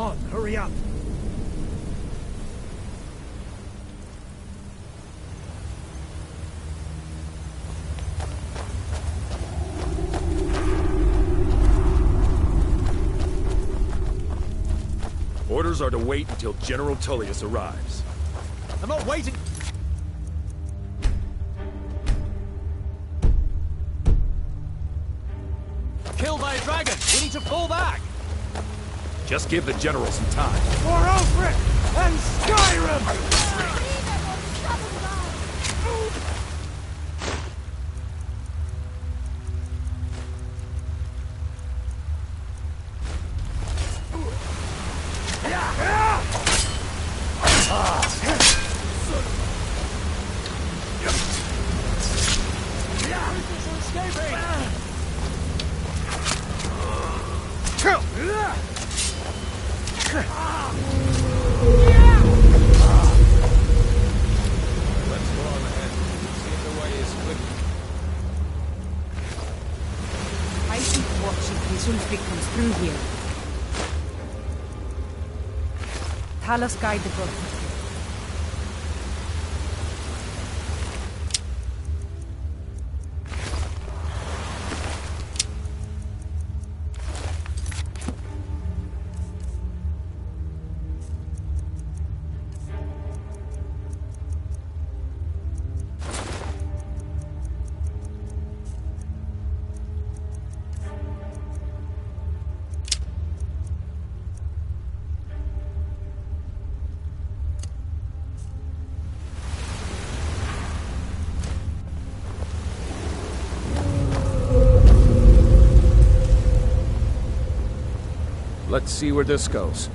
on, hurry up. Orders are to wait until General Tullius arrives. I'm not waiting. Killed by a dragon. We need to fall back. Just give the General some time. For Ulfric and Skyrim! Talos guide the book. Let's see where this goes.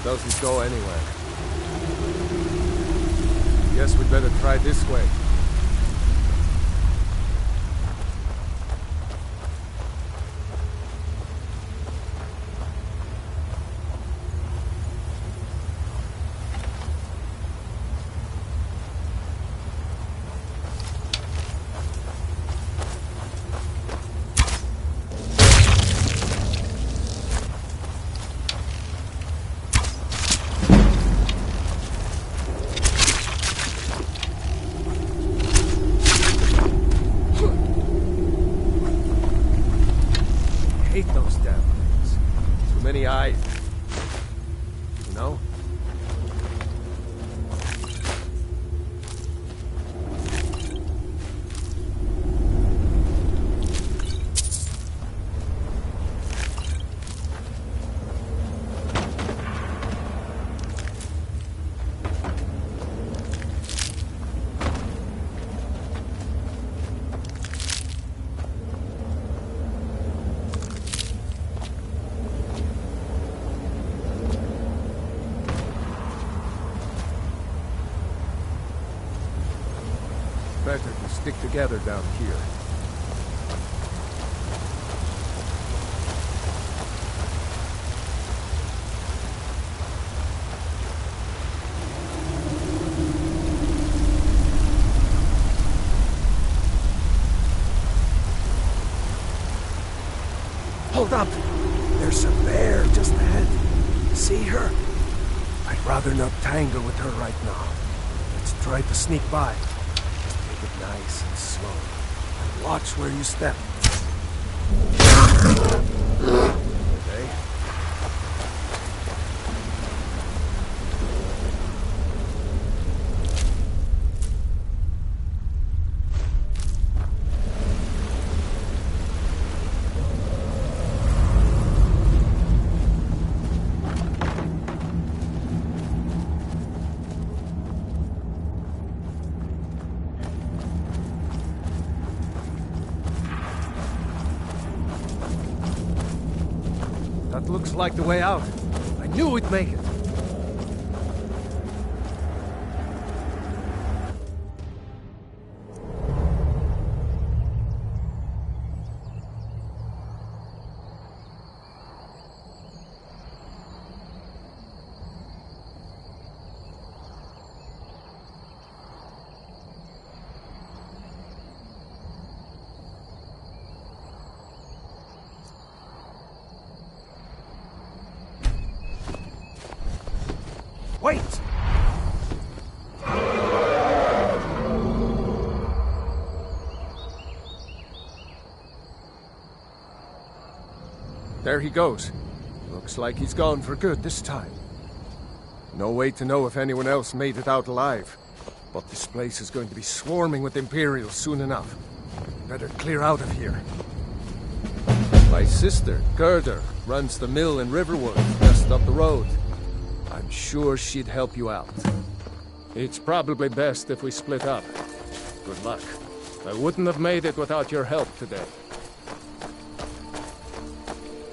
Doesn't go anywhere. Guess we'd better try this way. Eyes. You know? Better to stick together down here. Hold up! There's a bear just ahead. See her? I'd rather not tangle with her right now. Let's try to sneak by. Take it nice and slow. And watch where you step. Okay? That looks like the way out. I knew we'd make it. Wait! There he goes. Looks like he's gone for good this time. No way to know if anyone else made it out alive. But this place is going to be swarming with Imperials soon enough. Better clear out of here. My sister, Gerda, runs the mill in Riverwood, just up the road. I'm sure she'd help you out. It's probably best if we split up. Good luck. I wouldn't have made it without your help today.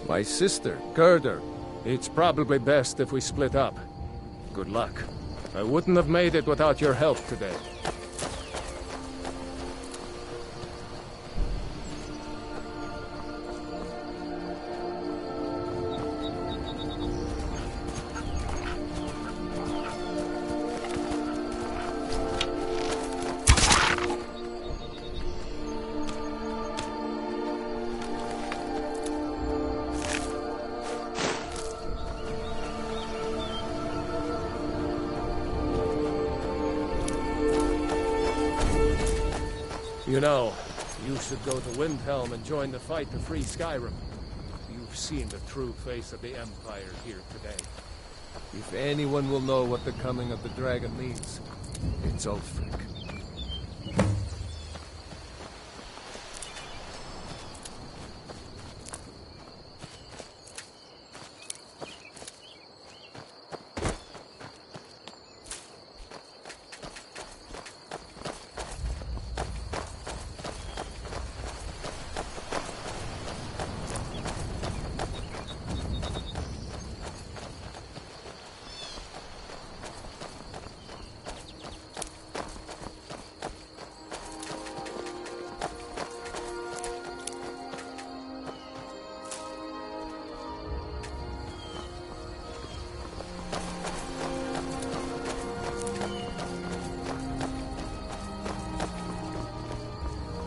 My sister, Gerda. It's probably best if we split up. Good luck. I wouldn't have made it without your help today. You know, you should go to Windhelm and join the fight to free Skyrim. You've seen the true face of the Empire here today. If anyone will know what the coming of the dragon means, it's Ulfric.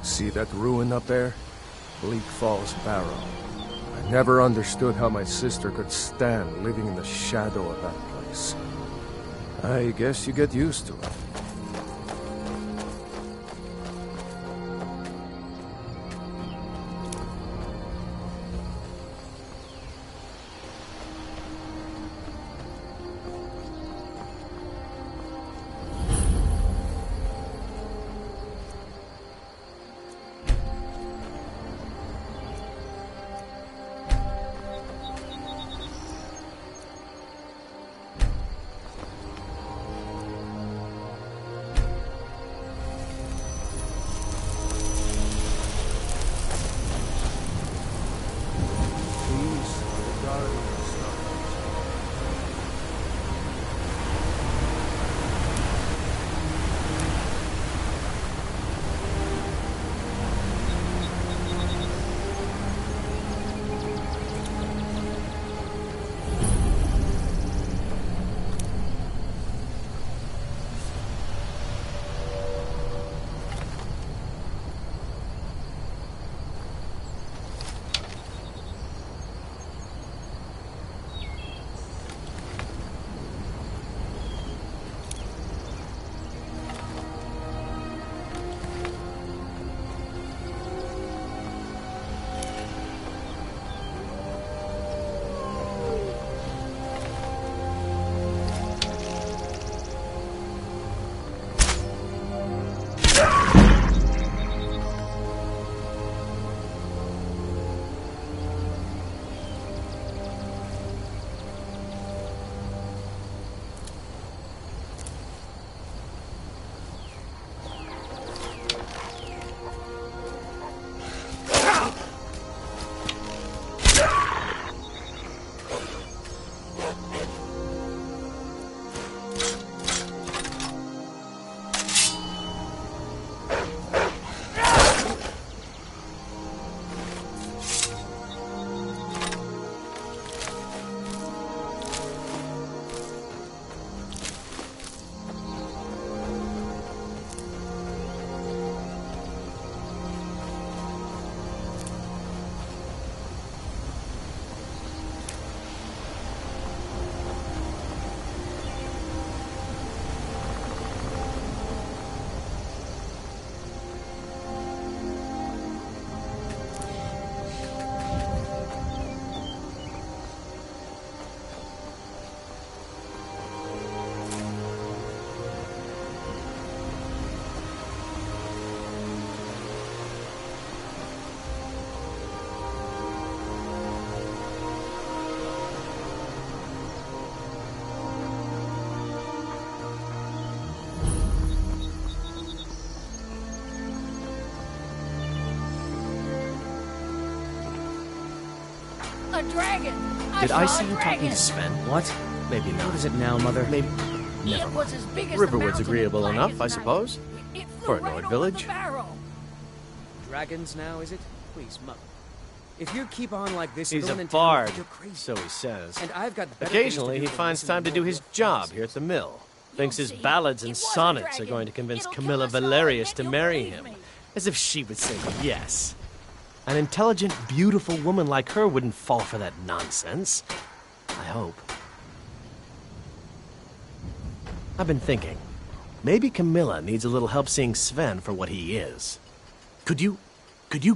See that ruin up there? Bleak Falls Barrow. I never understood how my sister could stand living in the shadow of that place. I guess you get used to it. dragon. Did I saw see a you talking dragon. to Sven? What? Maybe not. What is it now, Mother? Maybe... Never It was mind. as big as Riverwood's the mountain agreeable in enough, I Dragon's suppose. Night. It flew For a right Nord over village. the barrel. Dragons now, is it? Please, Mother. If you keep on like this... He's you're a in town, bard, you're crazy. so he says. And I've got better Occasionally, things he to do than finds listen time to do his your job fancy. here at the mill. Thinks his see. ballads and It was a sonnets are dragon. going to convince It'll kill Camilla us all, and Valerius then to you'll marry believe him. me. As if she would say yes. An intelligent, beautiful woman like her wouldn't fall for that nonsense. I hope. I've been thinking. Maybe Camilla needs a little help seeing Sven for what he is. Could you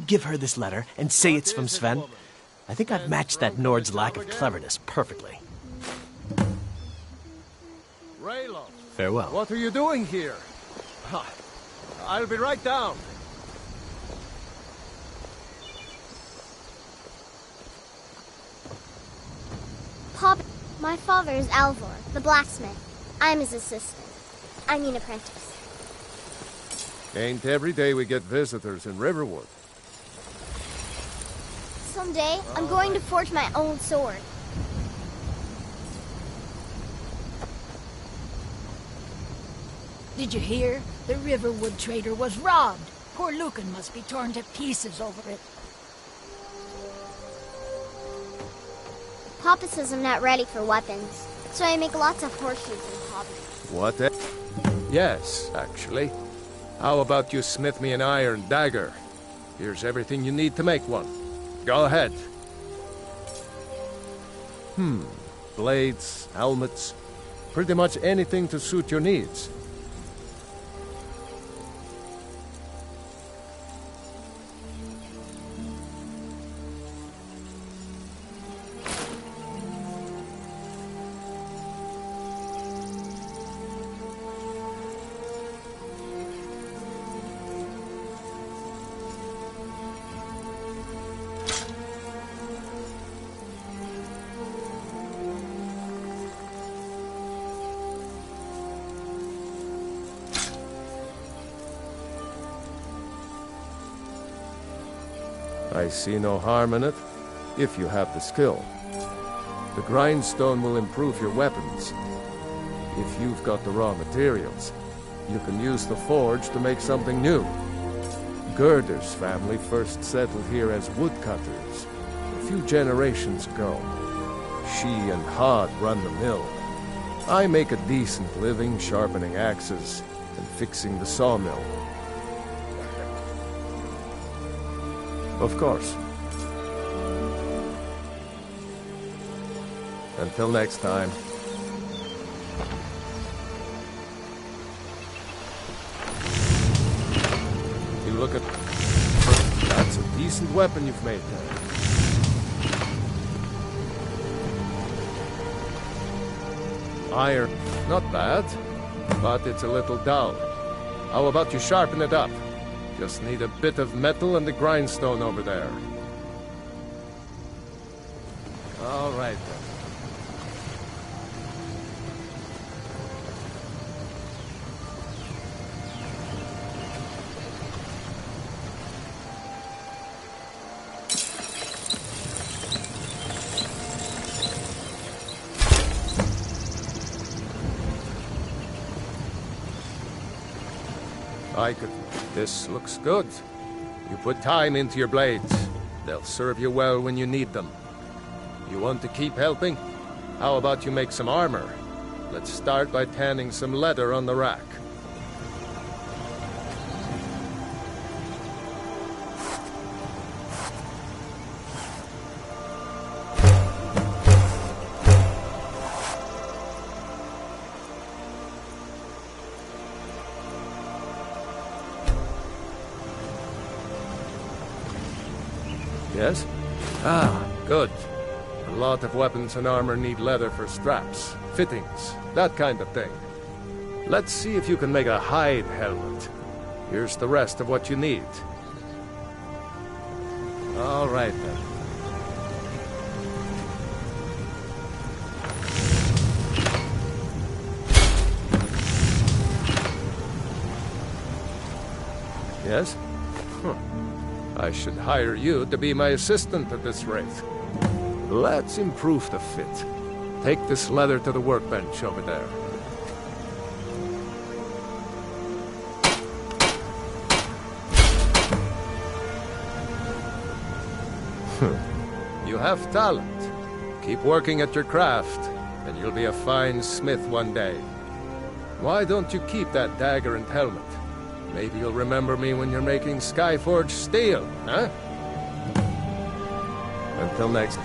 give her this letter and say it's from Sven? I think I've matched that Nord's lack of cleverness perfectly. Raylo, Farewell. what are you doing here? I'll be right down. Pop, my father is Alvor, the blacksmith. I'm his assistant. I mean apprentice. Ain't every day we get visitors in Riverwood. Someday, I'm going to forge my own sword. Did you hear? The Riverwood trader was robbed. Poor Lucan must be torn to pieces over it. Papa says I'm not ready for weapons, so I make lots of horseshoes and hobbies. What? Yes, actually. How about you smith me an iron dagger? Here's everything you need to make one. Go ahead. Blades, helmets, pretty much anything to suit your needs. I see no harm in it, if you have the skill. The grindstone will improve your weapons. If you've got the raw materials, you can use the forge to make something new. Gerder's family first settled here as woodcutters a few generations ago. She and Hod run the mill. I make a decent living sharpening axes and fixing the sawmill. Of course. Until next time. You look at... That's a decent weapon you've made there. Iron. Not bad, but it's a little dull. How about you sharpen it up? Just need a bit of metal and the grindstone over there. All right, then. I could... This looks good. You put time into your blades. They'll serve you well when you need them. You want to keep helping? How about you make some armor? Let's start by tanning some leather on the rack. Yes? Ah, good. A lot of weapons and armor need leather for straps, fittings, that kind of thing. Let's see if you can make a hide helmet. Here's the rest of what you need. All right, then. Yes? Huh. I should hire you to be my assistant at this rate. Let's improve the fit. Take this leather to the workbench over there. You have talent. Keep working at your craft, and you'll be a fine smith one day. Why don't you keep that dagger and helmet? Maybe you'll remember me when you're making Skyforged steel, huh? Until next...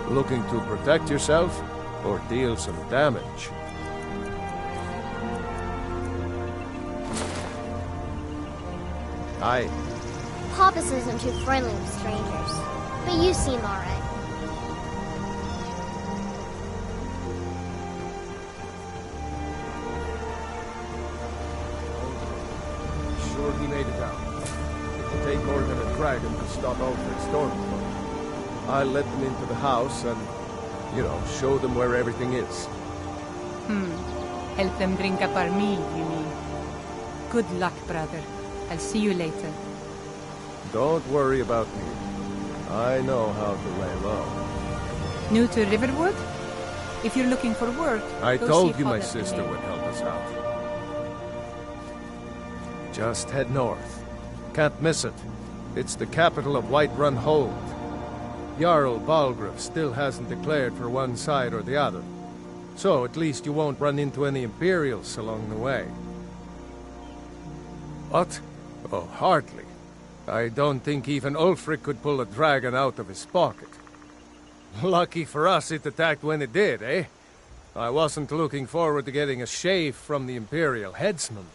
Looking to protect yourself, or deal some damage? Papas isn't too friendly with strangers, but you seem alright. Sure he made it out. It'll take more than a dragon to stop Ulfric's stormcloak. I'll let them into the house and, show them where everything is. Help them drink up our mead, you mean? Good luck, brother. I'll see you later. Don't worry about me. I know how to lay low. New to Riverwood? If you're looking for work, I go told see you my Father sister today. would help us out. Just head north. Can't miss it. It's the capital of Whiterun Hold. Jarl Balgruuf still hasn't declared for one side or the other. So at least you won't run into any Imperials along the way. What? Oh, hardly. I don't think even Ulfric could pull a dragon out of his pocket. Lucky for us it attacked when it did, eh? I wasn't looking forward to getting a shave from the Imperial headsman.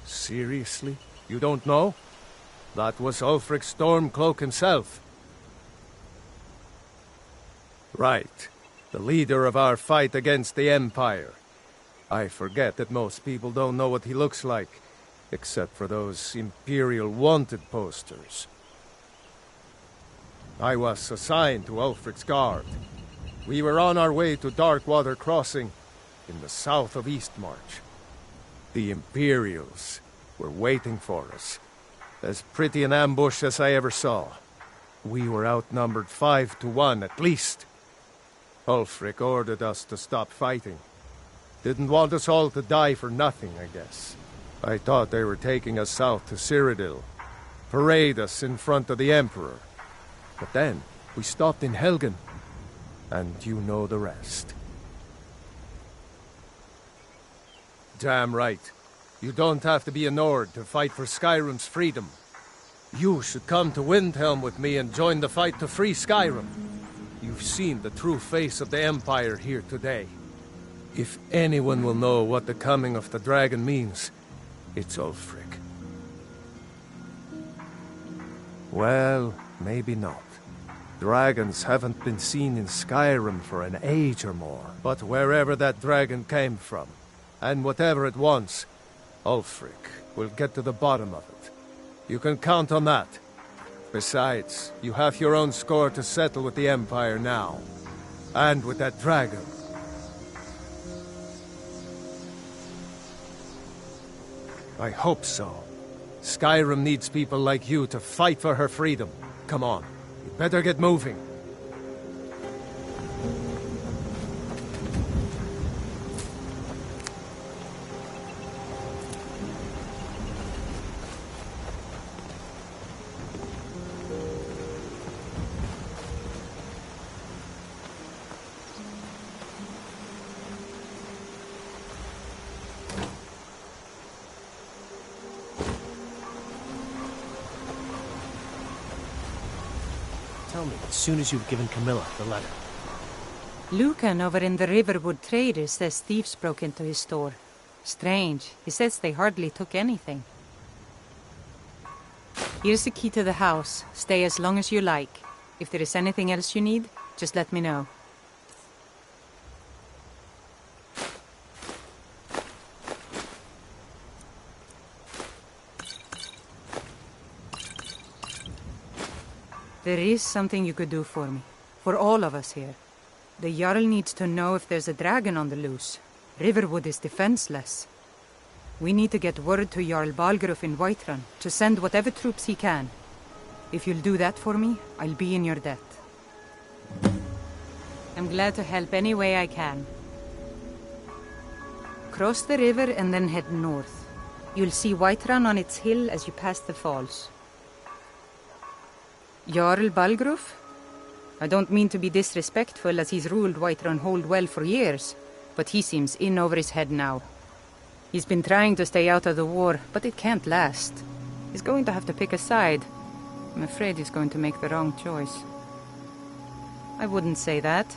Seriously? You don't know? That was Ulfric's Stormcloak himself. Right. The leader of our fight against the Empire. I forget that most people don't know what he looks like, except for those Imperial wanted posters. I was assigned to Ulfric's guard. We were on our way to Darkwater Crossing, in the south of Eastmarch. The Imperials were waiting for us. As pretty an ambush as I ever saw. We were outnumbered 5-1 at least. Ulfric ordered us to stop fighting. Didn't want us all to die for nothing, I guess. I thought they were taking us south to Cyrodiil. Parade us in front of the Emperor. But then, we stopped in Helgen. And you know the rest. Damn right. You don't have to be a Nord to fight for Skyrim's freedom. You should come to Windhelm with me and join the fight to free Skyrim. You've seen the true face of the Empire here today. If anyone will know what the coming of the dragon means, it's Ulfric. Well, maybe not. Dragons haven't been seen in Skyrim for an age or more. But wherever that dragon came from, and whatever it wants, Ulfric will get to the bottom of it. You can count on that. Besides, you have your own score to settle with the Empire now. And with that dragon. I hope so. Skyrim needs people like you to fight for her freedom. Come on, you better get moving. Tell me, as soon as you've given Camilla the letter. Lucan over in the Riverwood Trader says thieves broke into his store. Strange. He says they hardly took anything. Here's the key to the house. Stay as long as you like. If there is anything else you need, just let me know. There is something you could do for me. For all of us here. The Jarl needs to know if there's a dragon on the loose. Riverwood is defenseless. We need to get word to Jarl Balgruuf in Whiterun to send whatever troops he can. If you'll do that for me, I'll be in your debt. I'm glad to help any way I can. Cross the river and then head north. You'll see Whiterun on its hill as you pass the falls. Jarl Balgruf? I don't mean to be disrespectful, as he's ruled Whiterun Hold well for years, but he seems in over his head now. He's been trying to stay out of the war, but it can't last. He's going to have to pick a side. I'm afraid he's going to make the wrong choice. I wouldn't say that.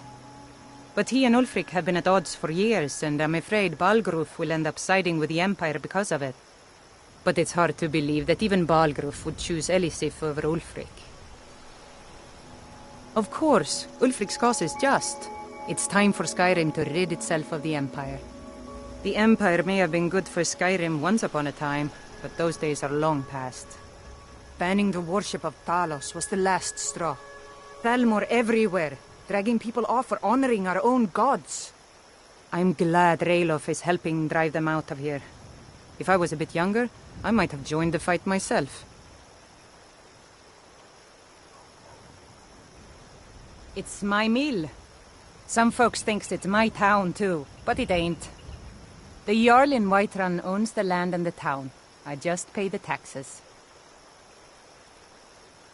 But he and Ulfric have been at odds for years, and I'm afraid Balgruf will end up siding with the Empire because of it. But it's hard to believe that even Balgruf would choose Elisif over Ulfric. Of course, Ulfric's cause is just. It's time for Skyrim to rid itself of the Empire. The Empire may have been good for Skyrim once upon a time, but those days are long past. Banning the worship of Talos was the last straw. Thalmor everywhere, dragging people off for honoring our own gods. I'm glad Ralof is helping drive them out of here. If I was a bit younger, I might have joined the fight myself. It's my mill. Some folks thinks it's my town too, but it ain't. The Jarl in Whiterun owns the land and the town. I just pay the taxes.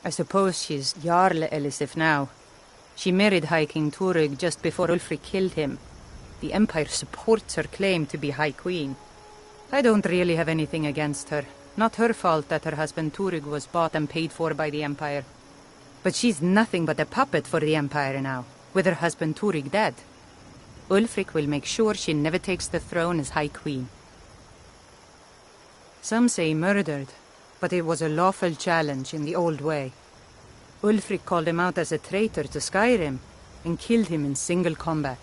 I suppose she's Jarl Elisif now. She married High King Turig just before Ulfric killed him. The Empire supports her claim to be High Queen. I don't really have anything against her. Not her fault that her husband Turig was bought and paid for by the Empire. But she's nothing but a puppet for the Empire now, with her husband Turig dead. Ulfric will make sure she never takes the throne as High Queen. Some say murdered, but it was a lawful challenge in the old way. Ulfric called him out as a traitor to Skyrim, and killed him in single combat.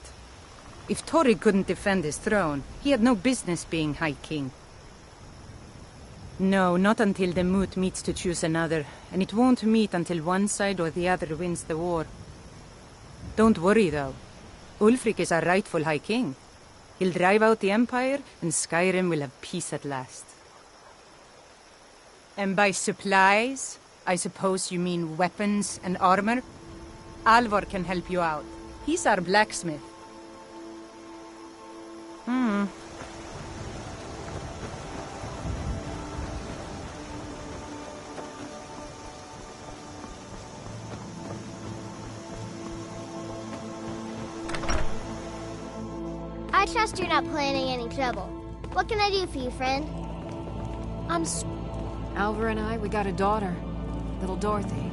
If Turig couldn't defend his throne, he had no business being High King. No, not until the moot meets to choose another, and it won't meet until one side or the other wins the war. Don't worry, though. Ulfric is our rightful High King. He'll drive out the Empire, and Skyrim will have peace at last. And by supplies, I suppose you mean weapons and armor? Alvor can help you out. He's our blacksmith. I trust you're not planning any trouble. What can I do for you, friend? Alvar and I, we got a daughter. Little Dorothy.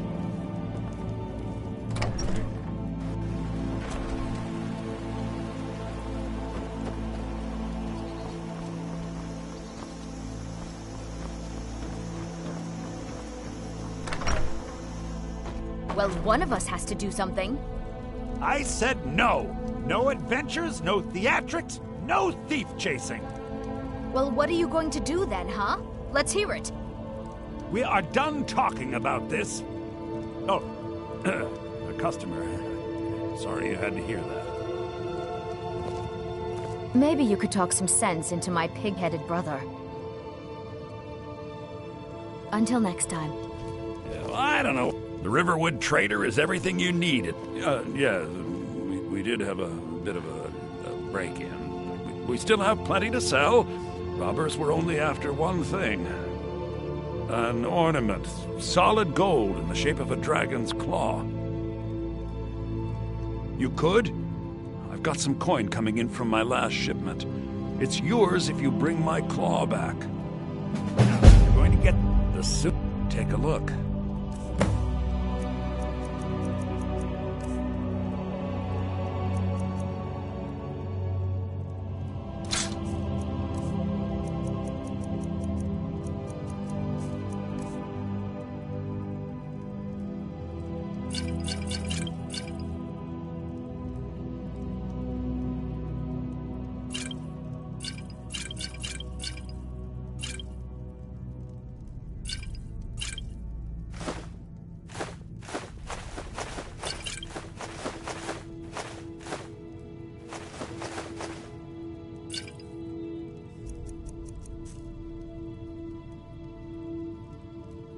Well, one of us has to do something. I said no. No adventures, no theatrics, no thief chasing. Well, what are you going to do then, huh? Let's hear it. We are done talking about this. Oh, a customer. Sorry you had to hear that. Maybe you could talk some sense into my pig-headed brother. Until next time. Well, I don't know. The Riverwood Trader is everything you needed. Yeah, we did have a bit of a break-in. We still have plenty to sell. Robbers were only after one thing. An ornament, solid gold in the shape of a dragon's claw. You could? I've got some coin coming in from my last shipment. It's yours if you bring my claw back. You're going to get the suit. Take a look.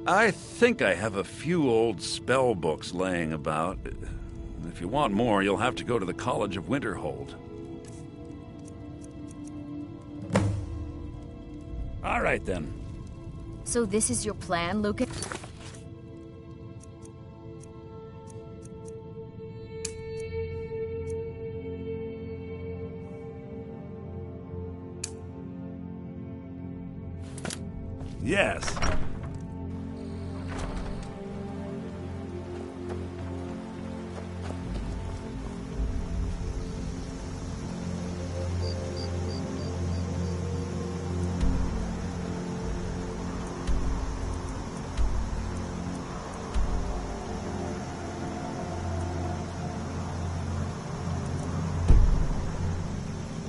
I think I have a few old spell books laying about. If you want more, you'll have to go to the College of Winterhold. All right, then. So this is your plan, Lucan? Yes.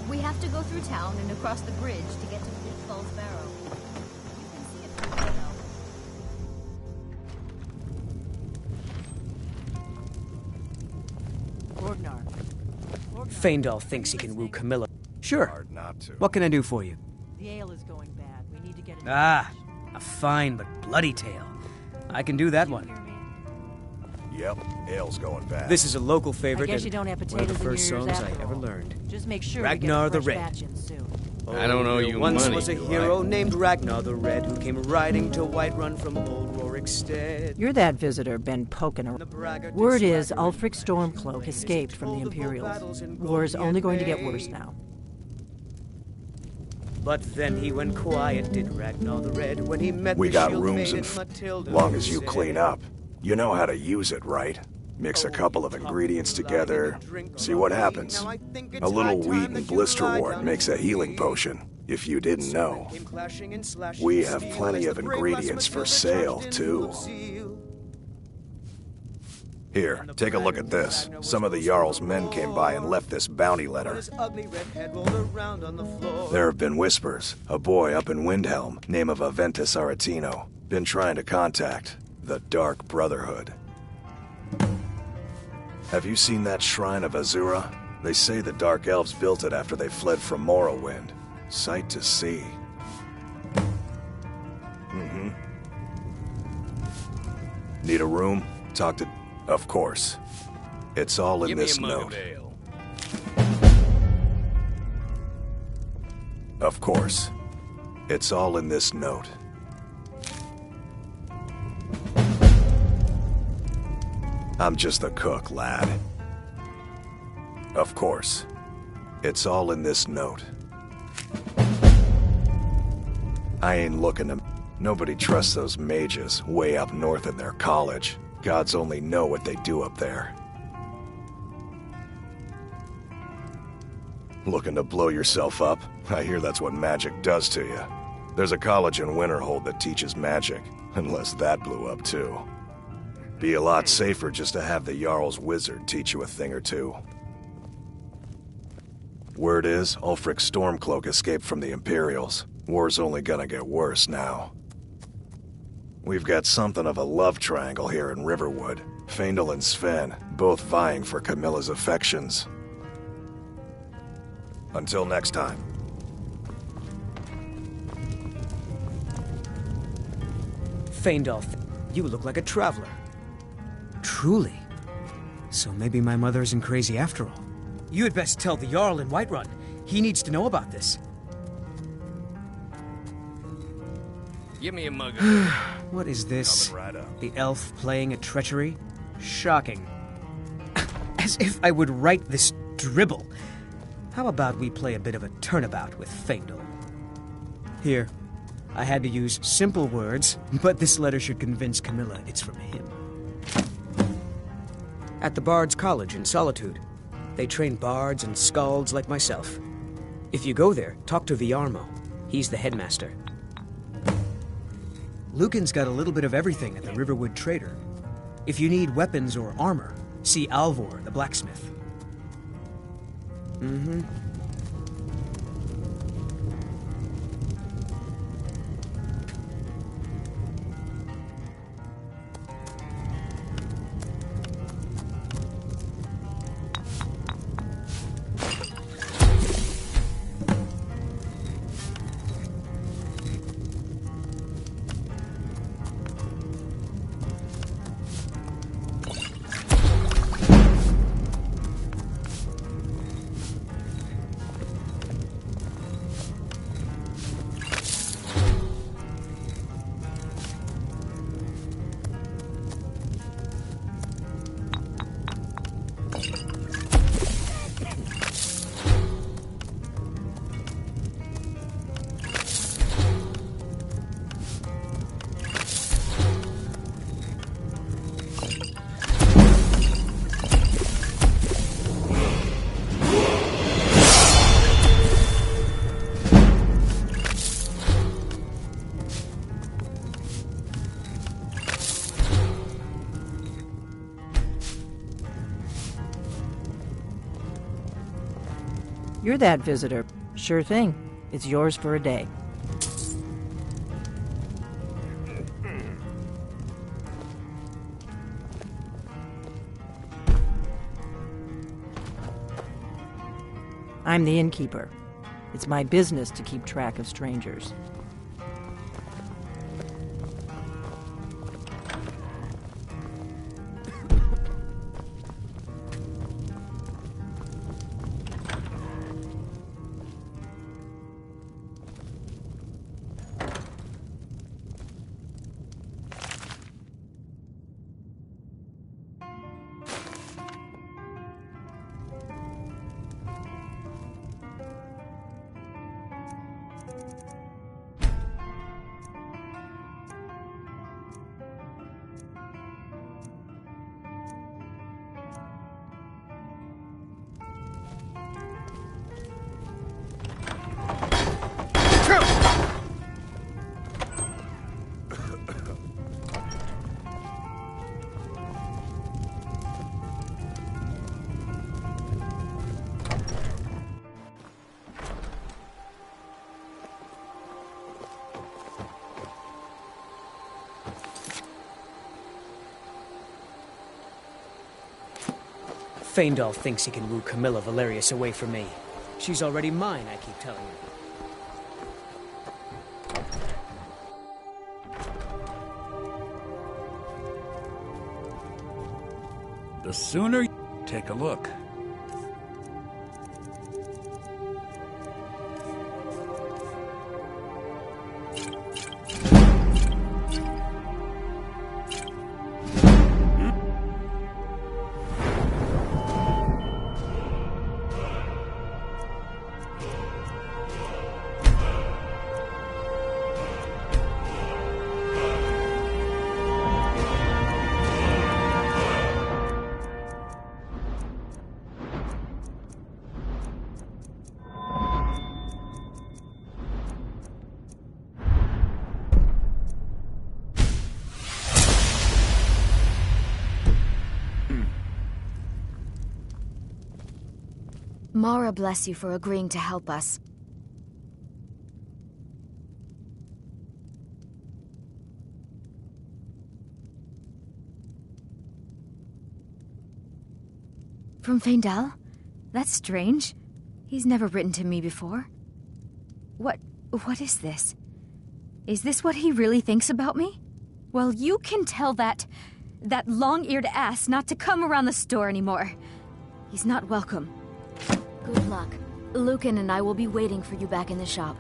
We have to go through town and across the bridge to get to Fleet Falls Barrow. You can see it from the window. Faendal thinks he can woo Camilla. Sure. Hard not to. What can I do for you? The ale is going bad. We need to get it. Ah, a fine but bloody tale. I can do that one. Yep, ale's going bad. This is a local favorite. I guess you don't have one of the potatoes in first yours songs I after ever all. learned. Just make sure Ragnar to the get a fresh Red. batch in soon. I don't owe There you once money, was a do hero I? named Ragnar the Red who came riding to Whiterun from old Rorikstead. You're that visitor been poking around. Word is Ulfric Stormcloak escaped from the Imperials. War's only going to get worse now. But then he went quiet, did Ragnar the Red, when he met We the got shield rooms maiden and Matilda. long as you said, clean up. You know how to use it, right? Mix a couple of ingredients together, see what happens. A little wheat and blister wart makes a healing potion, if you didn't know. We have plenty of ingredients for sale, too. Here, take a look at this. Some of the Jarl's men came by and left this bounty letter. There have been whispers. A boy up in Windhelm, name of Aventus Aretino, been trying to contact the Dark Brotherhood. Have you seen that shrine of Azura? They say the Dark Elves built it after they fled from Morrowind. Sight to see. Need a room? Talk to... Of course. It's all in this note. Of course. It's all in this note. I'm just the cook, lad. Of course. It's all in this note. I ain't looking to... Nobody trusts those mages way up north in their college. Gods only know what they do up there. Looking to blow yourself up? I hear that's what magic does to you. There's a college in Winterhold that teaches magic, unless that blew up too. Be a lot safer just to have the Jarl's wizard teach you a thing or two. Word is, Ulfric Stormcloak escaped from the Imperials. War's only gonna get worse now. We've got something of a love triangle here in Riverwood. Faendal and Sven, both vying for Camilla's affections. Until next time. Faendal, you look like a traveler. Truly. So maybe my mother isn't crazy after all. You had best tell the Jarl in Whiterun. He needs to know about this. Give me a mug of What is this? Coming right up. The elf playing at treachery? Shocking. As if I would write this dribble. How about we play a bit of a turnabout with Faendal? Here. I had to use simple words, but this letter should convince Camilla it's from him. At the Bard's College in Solitude. They train bards and skalds like myself. If you go there, talk to Viarmo. He's the headmaster. Lucan's got a little bit of everything at the Riverwood Trader. If you need weapons or armor, see Alvor, the blacksmith. You're that visitor. Sure thing. It's yours for a day. I'm the innkeeper. It's my business to keep track of strangers. Faendal thinks he can woo Camilla Valerius away from me. She's already mine, I keep telling him. The sooner you take a look. Mara bless you for agreeing to help us. From Faendal? That's strange. He's never written to me before. What is this? Is this what he really thinks about me? Well, you can tell that long-eared ass not to come around the store anymore. He's not welcome. Good luck. Lucan and I will be waiting for you back in the shop.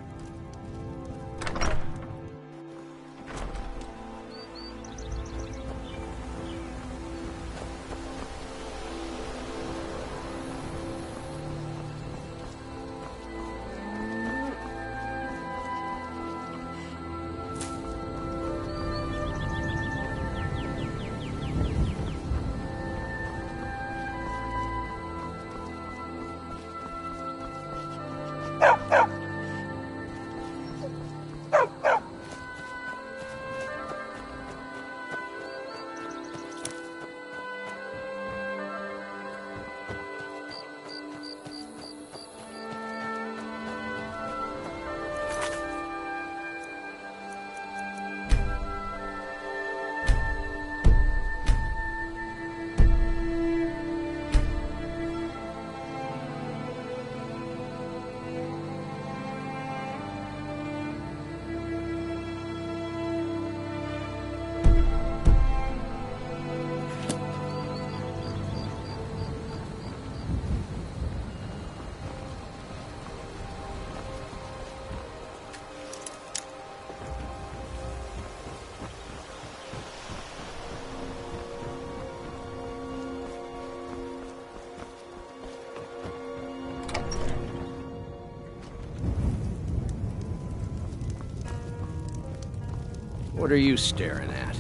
What are you staring at?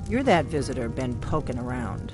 You're that visitor been poking around.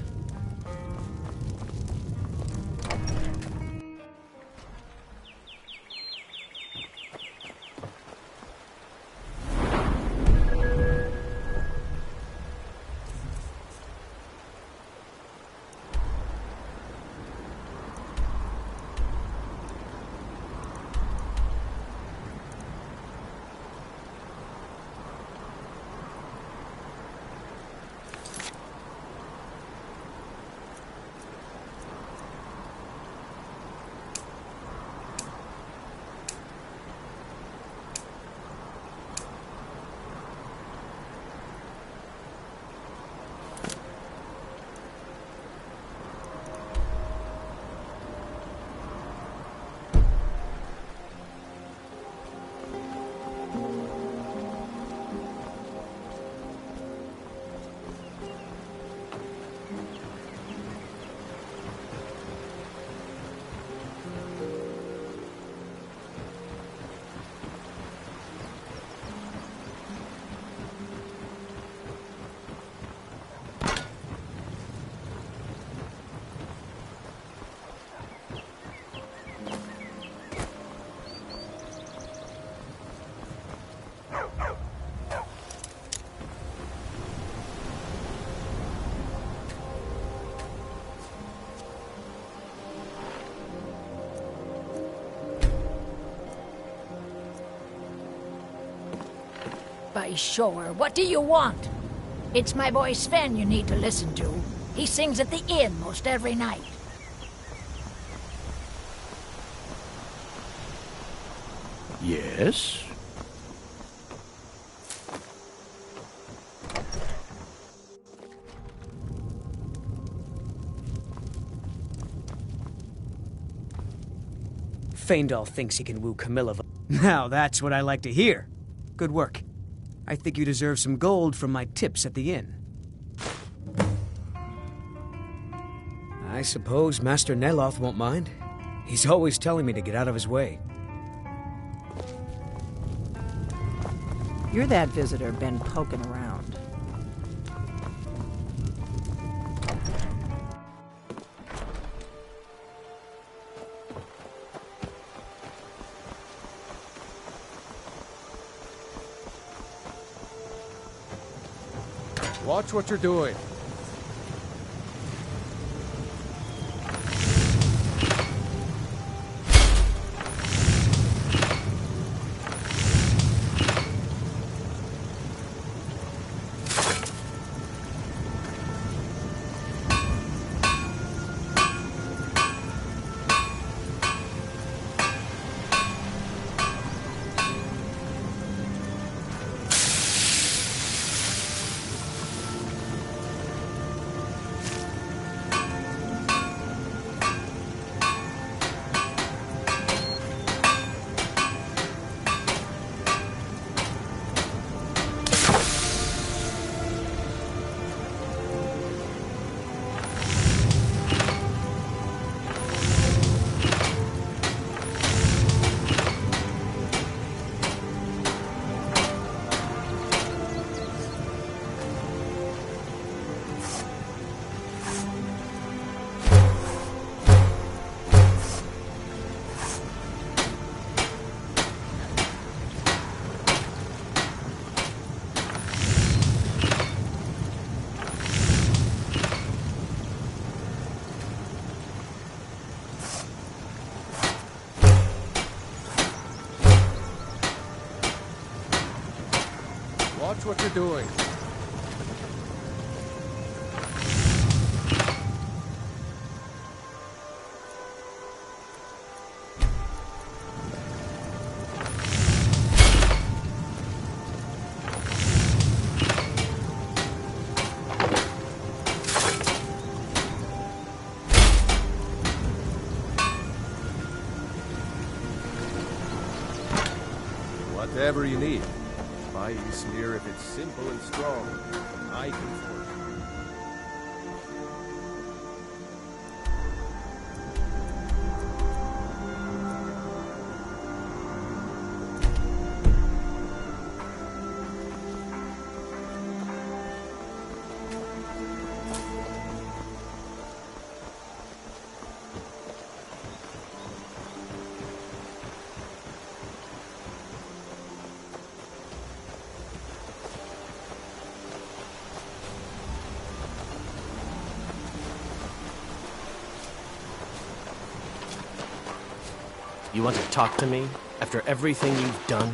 by shore. What do you want? It's my boy Sven you need to listen to. He sings at the inn most every night. Yes? Faendal thinks he can woo Camilla. Now that's what I like to hear. Good work. I think you deserve some gold from my tips at the inn. I suppose Master Neloth won't mind. He's always telling me to get out of his way. You're that visitor been poking around. Watch what you're doing. Watch what you're doing. Whatever you need. My smear if it's simple and strong. I can forge it. You want to talk to me after everything you've done?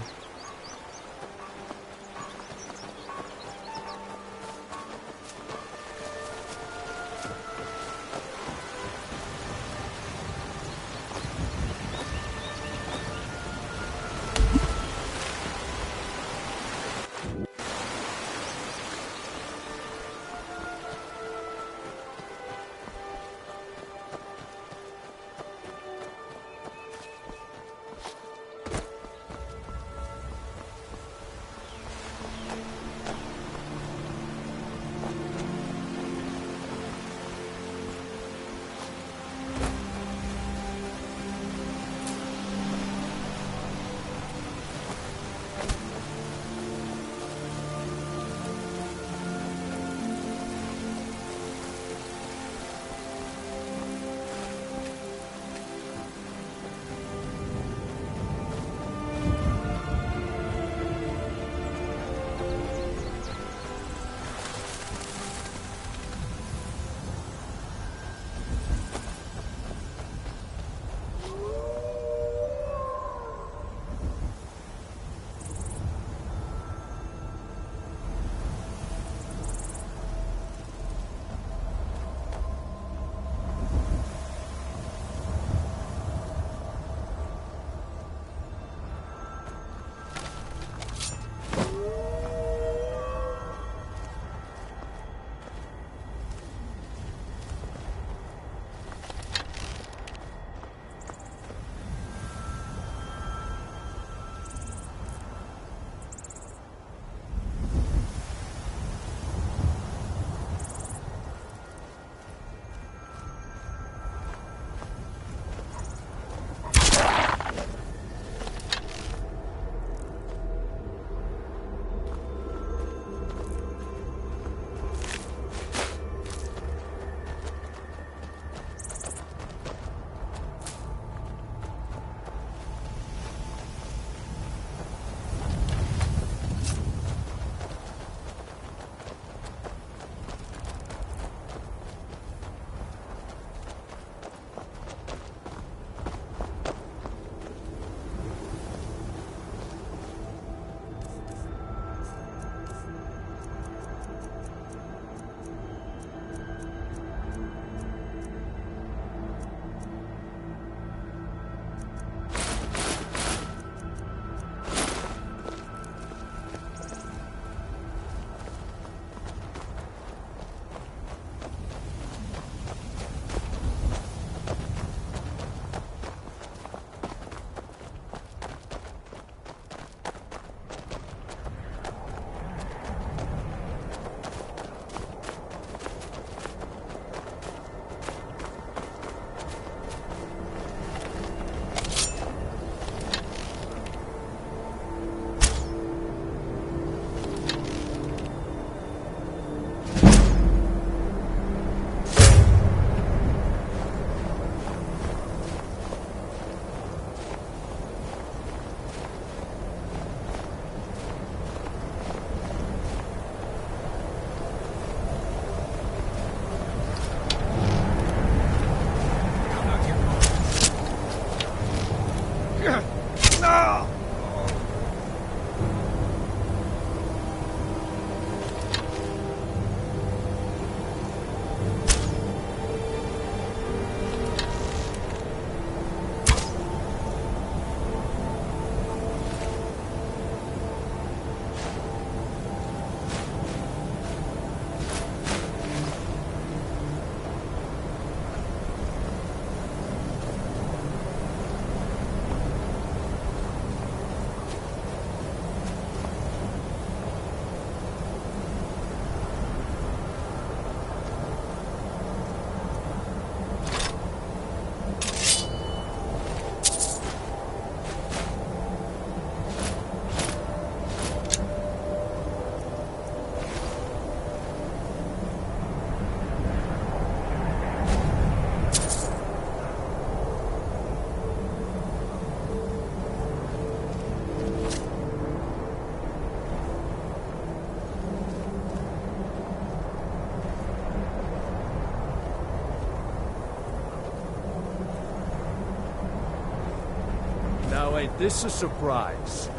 Now ain't this a surprise?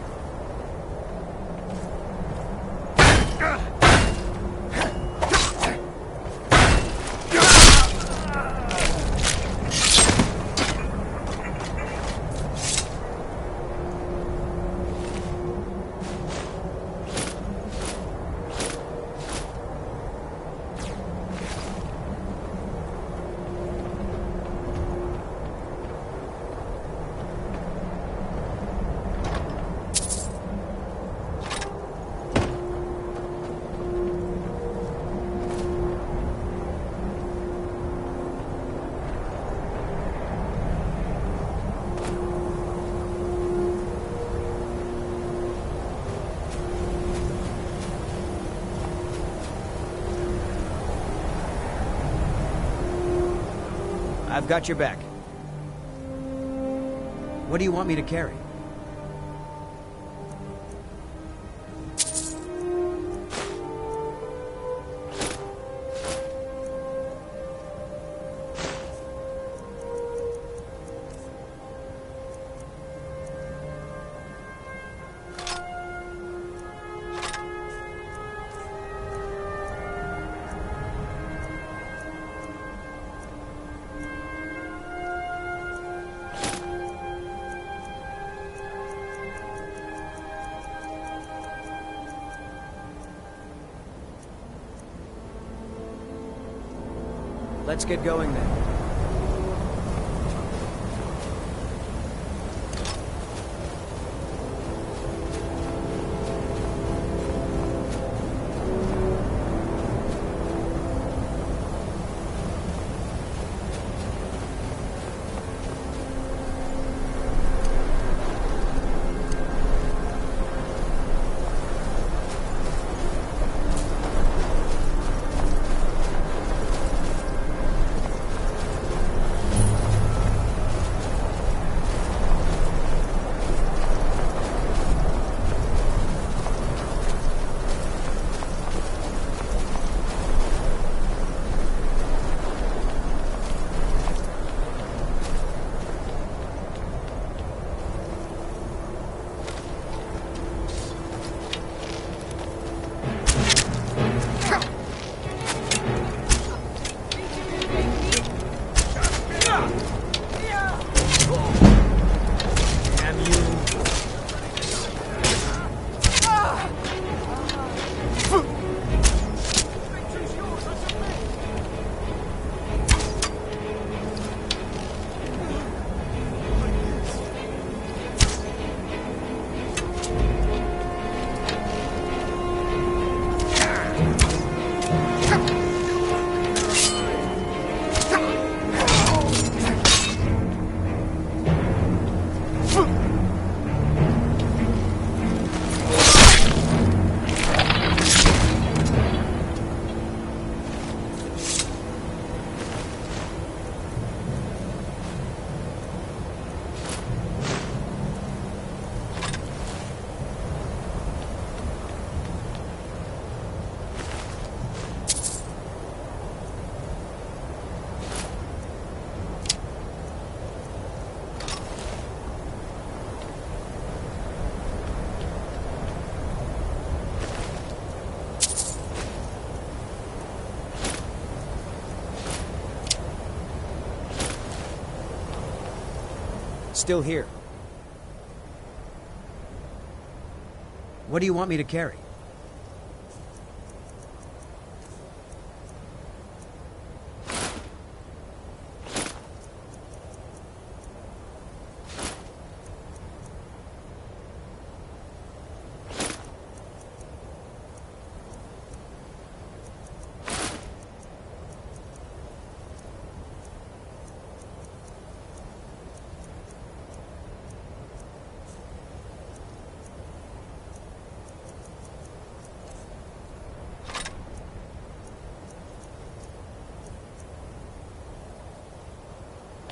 I've got your back. What do you want me to carry? Let's get going then. Still here. What do you want me to carry?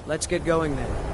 Let's get going then.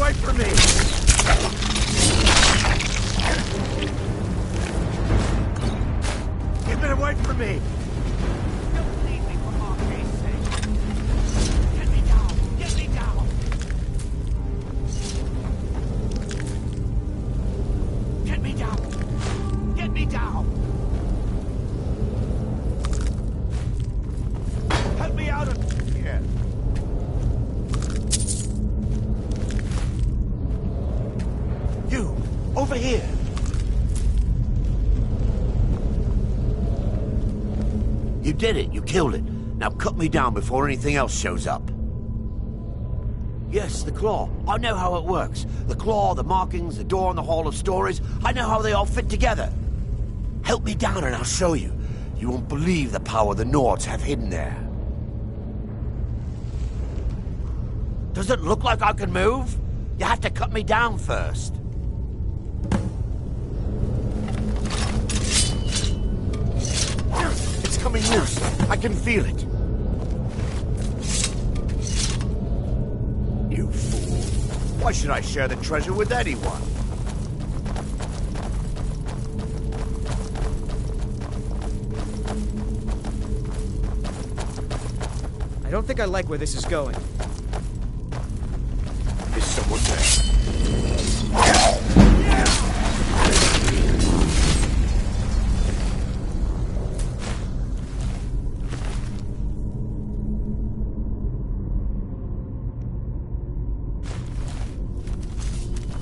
away from me! Keep it away from me! Don't leave me for Arcade's sake. Get me down! Get me down! Get me down! Get me down! Help me out of here! You! Over here! You did it. You killed it. Now cut me down before anything else shows up. Yes, the claw. I know how it works. The claw, the markings, the door in the Hall of Stories. I know how they all fit together. Help me down and I'll show you. You won't believe the power the Nords have hidden there. Does it look like I can move? You have to cut me down first. It's coming loose. I can feel it. You fool. Why should I share the treasure with anyone? I don't think I like where this is going. Is someone there?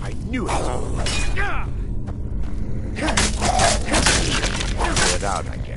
I knew it. Get it out, I guess.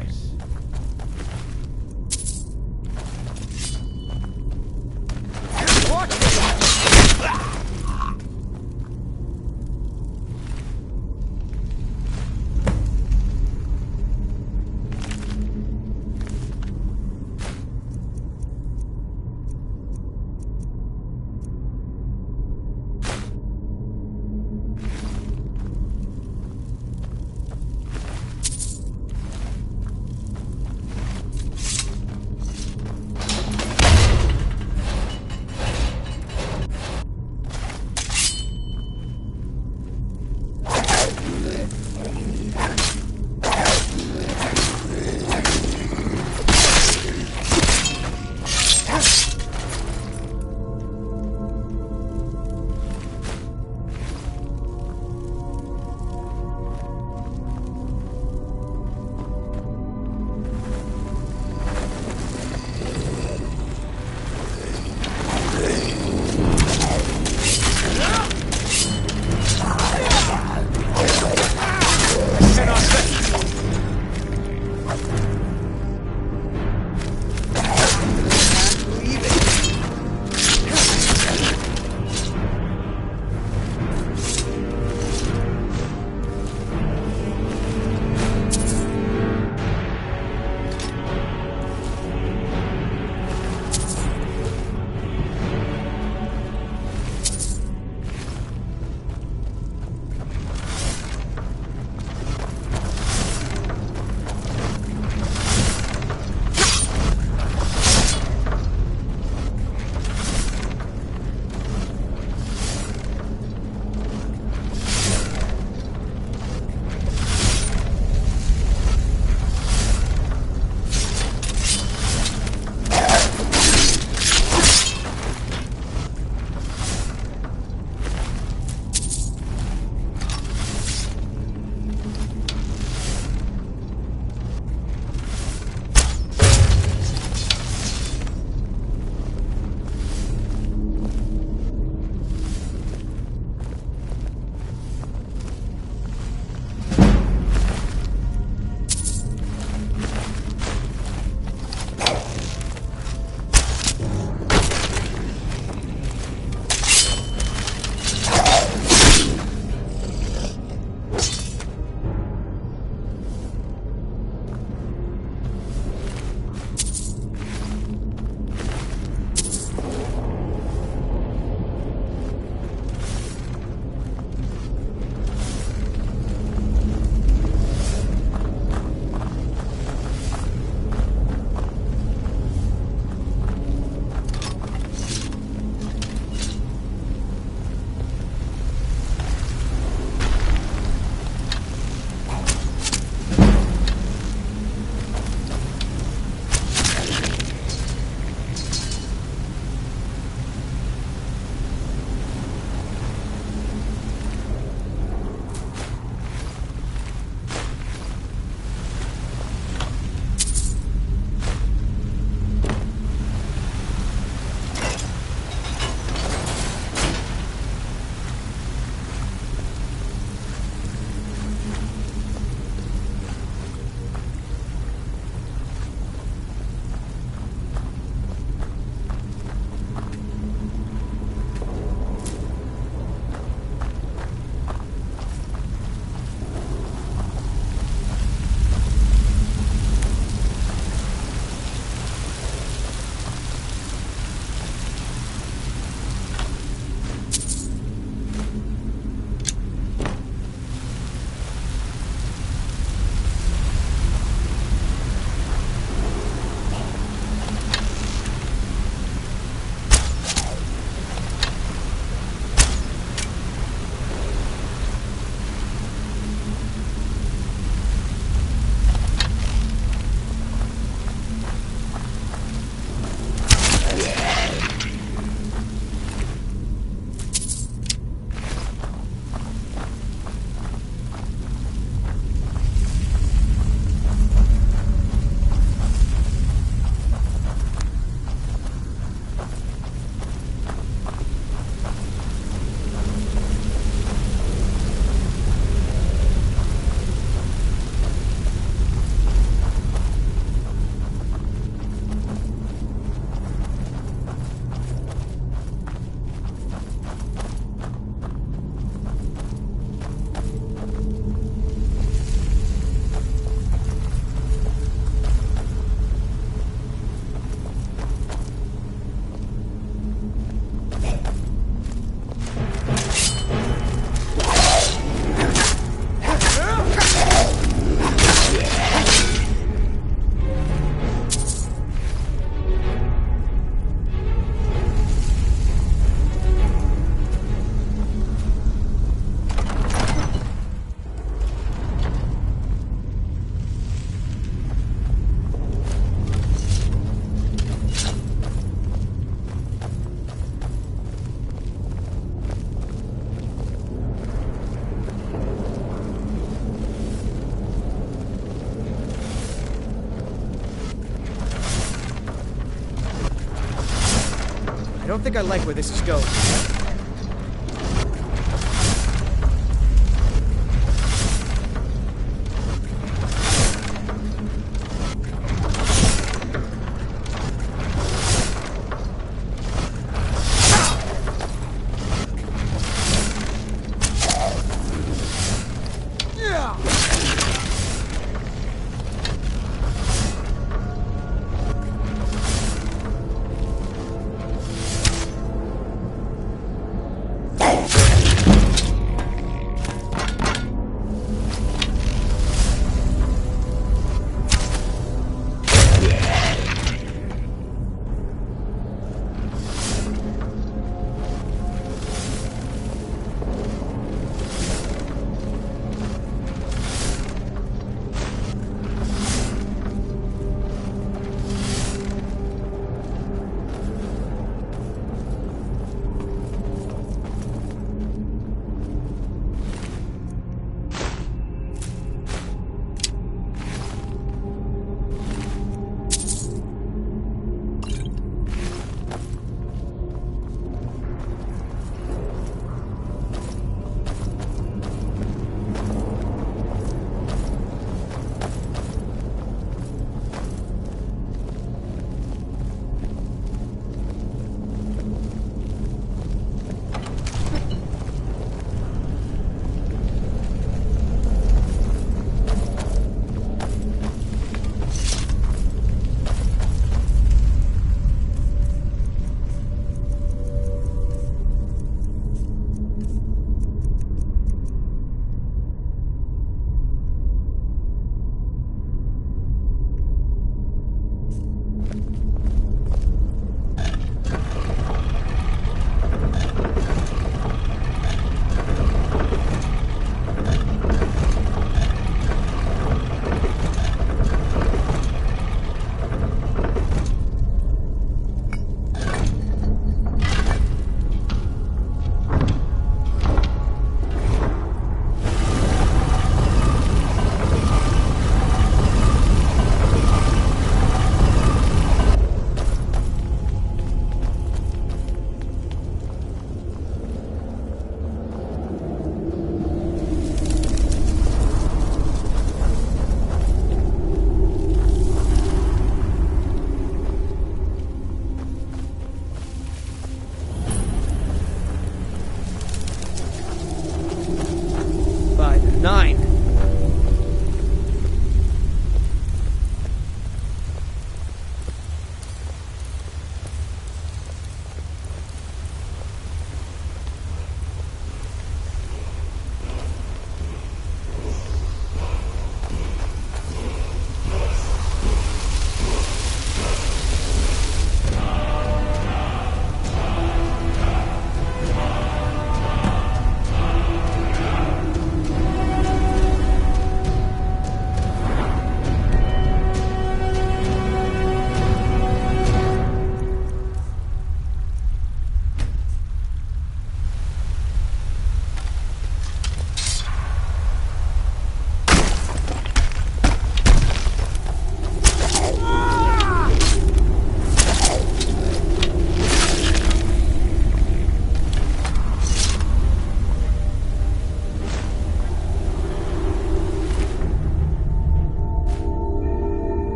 I don't think I like where this is going.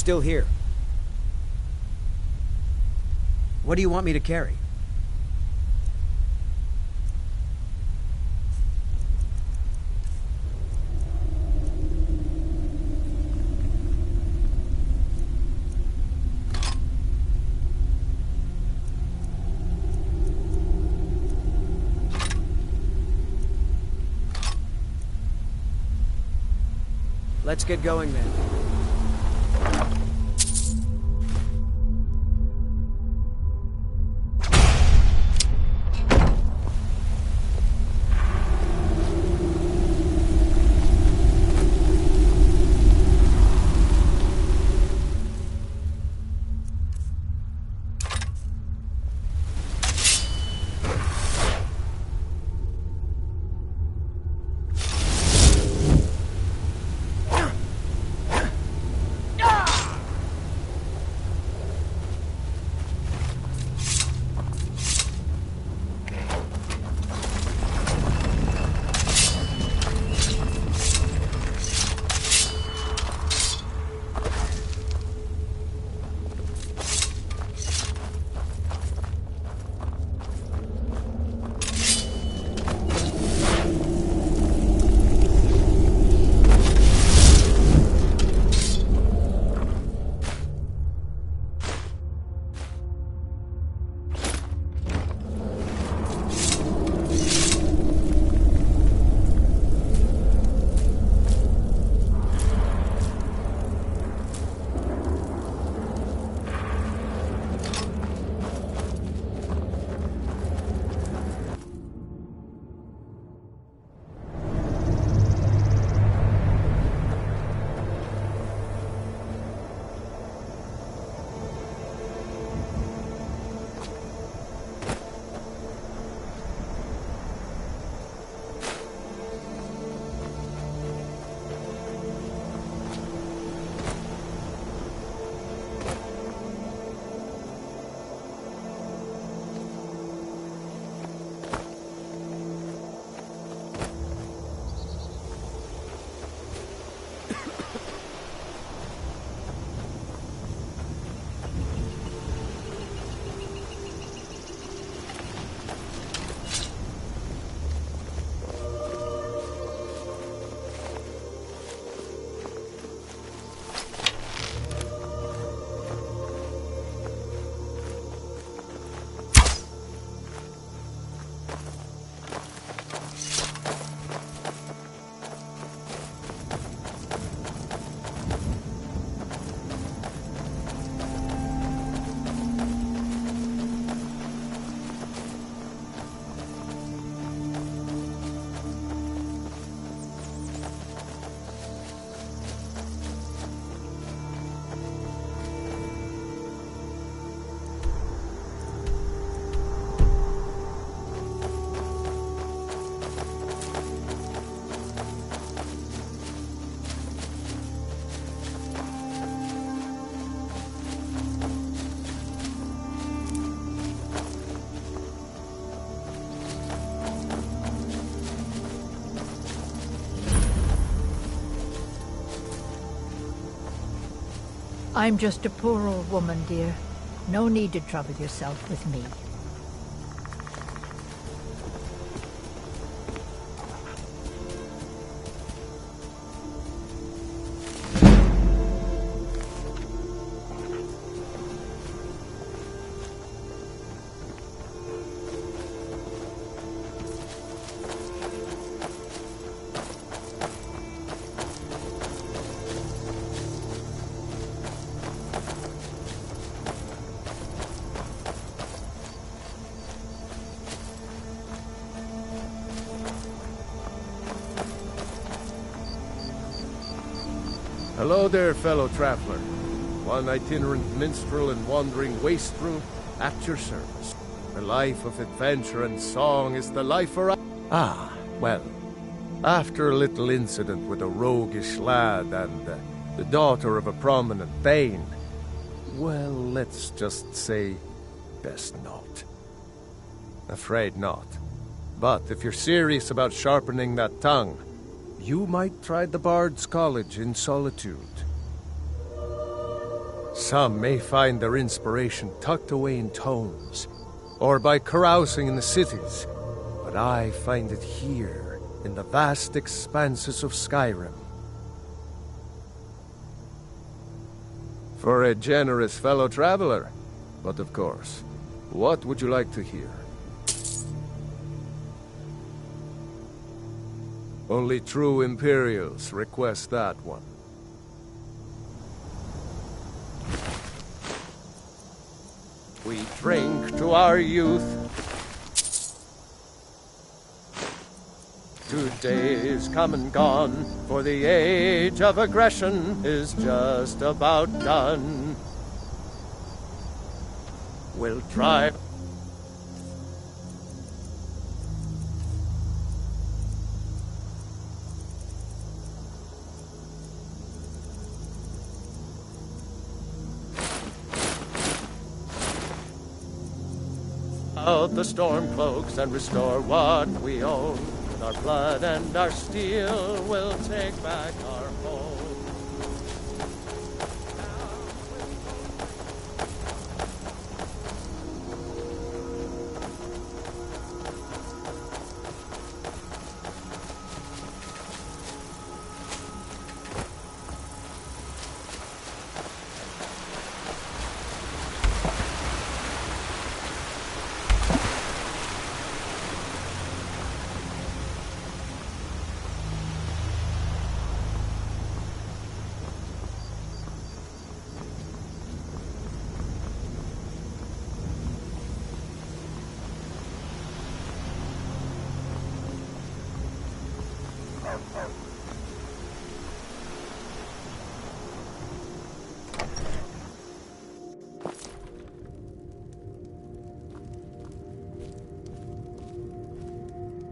Still here. What do you want me to carry? Let's get going then. I'm just a poor old woman, dear. No need to trouble yourself with me. Hello there, fellow traveler. One itinerant minstrel and wandering wastrel at your service. The life of adventure and song is the life for... Ah, well, after a little incident with a roguish lad and the daughter of a prominent thane, well, let's just say, best not. Afraid not. But if you're serious about sharpening that tongue, you might try the Bard's College in solitude. Some may find their inspiration tucked away in tomes, or by carousing in the cities, but I find it here, in the vast expanses of Skyrim. For a generous fellow traveler. But of course, what would you like to hear? Only true Imperials request that one. We drink to our youth. Today is come and gone, for the age of aggression is just about done. We'll try... out the storm cloaks and restore what we own. With our blood and our steel, we'll take back our home.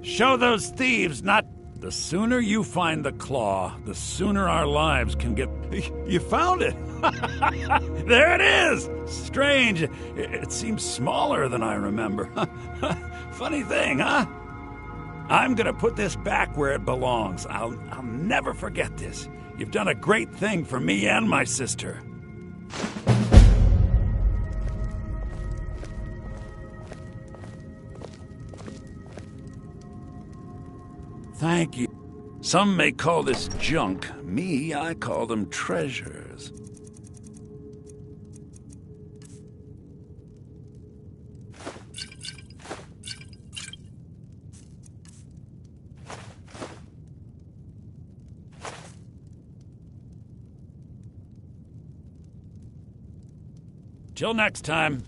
Show those thieves not... The sooner you find the claw, the sooner our lives can get... You found it! There it is! Strange. It seems smaller than I remember. Funny thing, huh? I'm gonna put this back where it belongs. I'll never forget this. You've done a great thing for me and my sister. Thank you. Some may call this junk. Me, I call them treasures. Till next time.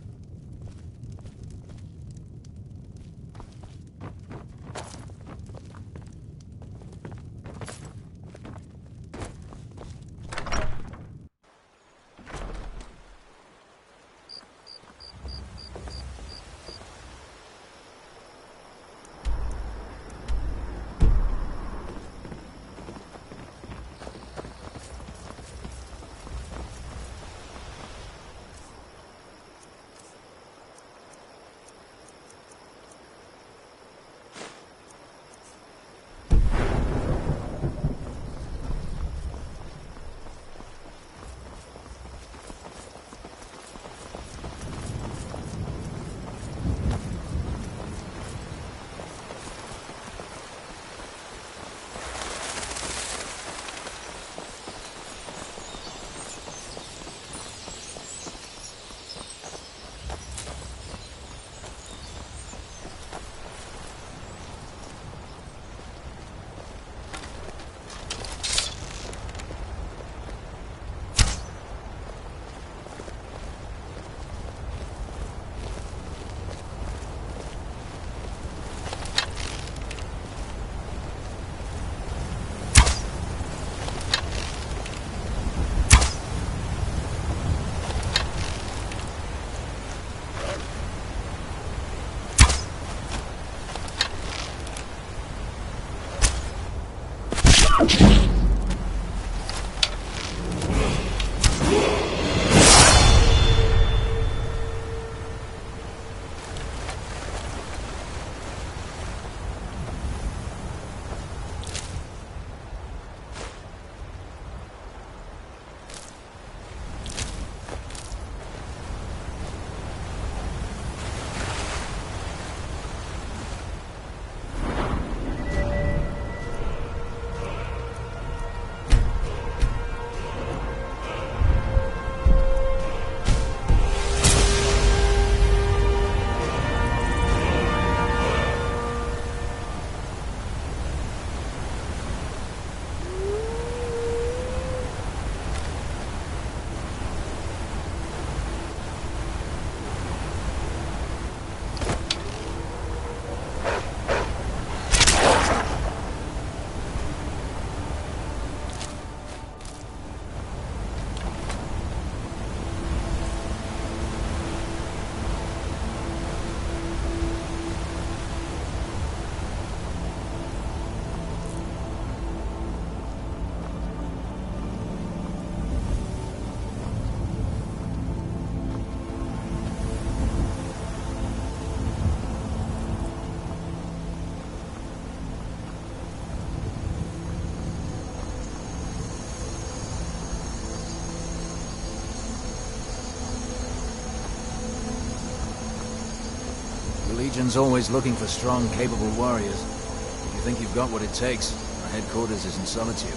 Legion's always looking for strong, capable warriors. If you think you've got what it takes, our headquarters is in Solitude.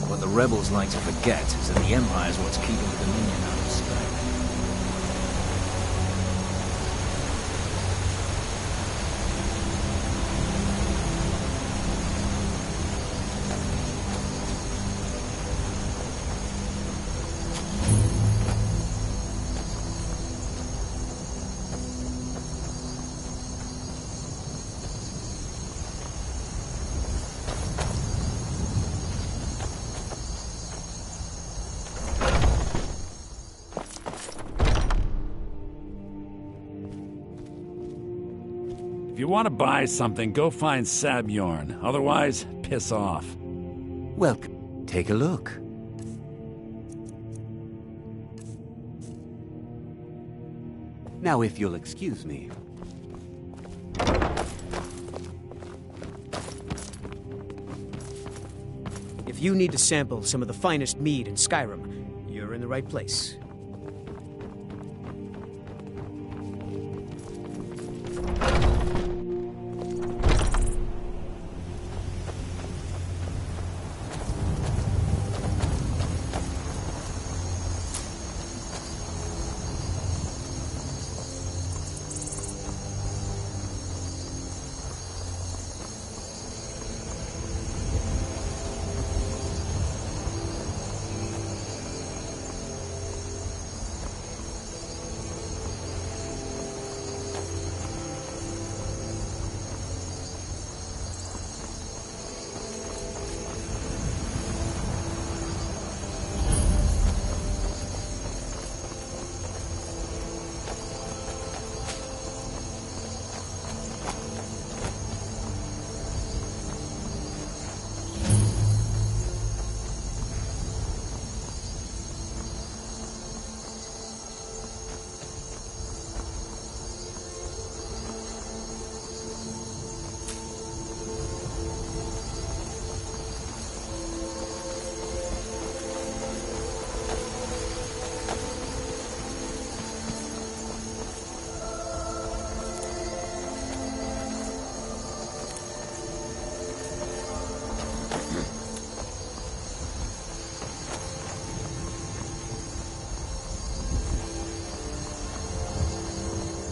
What the rebels like to forget is that the Empire's what's keeping the Dominion out of Skyrim. If you want to buy something, go find Sabjorn. Otherwise, piss off. Welcome. Take a look. Now, if you'll excuse me. If you need to sample some of the finest mead in Skyrim, you're in the right place.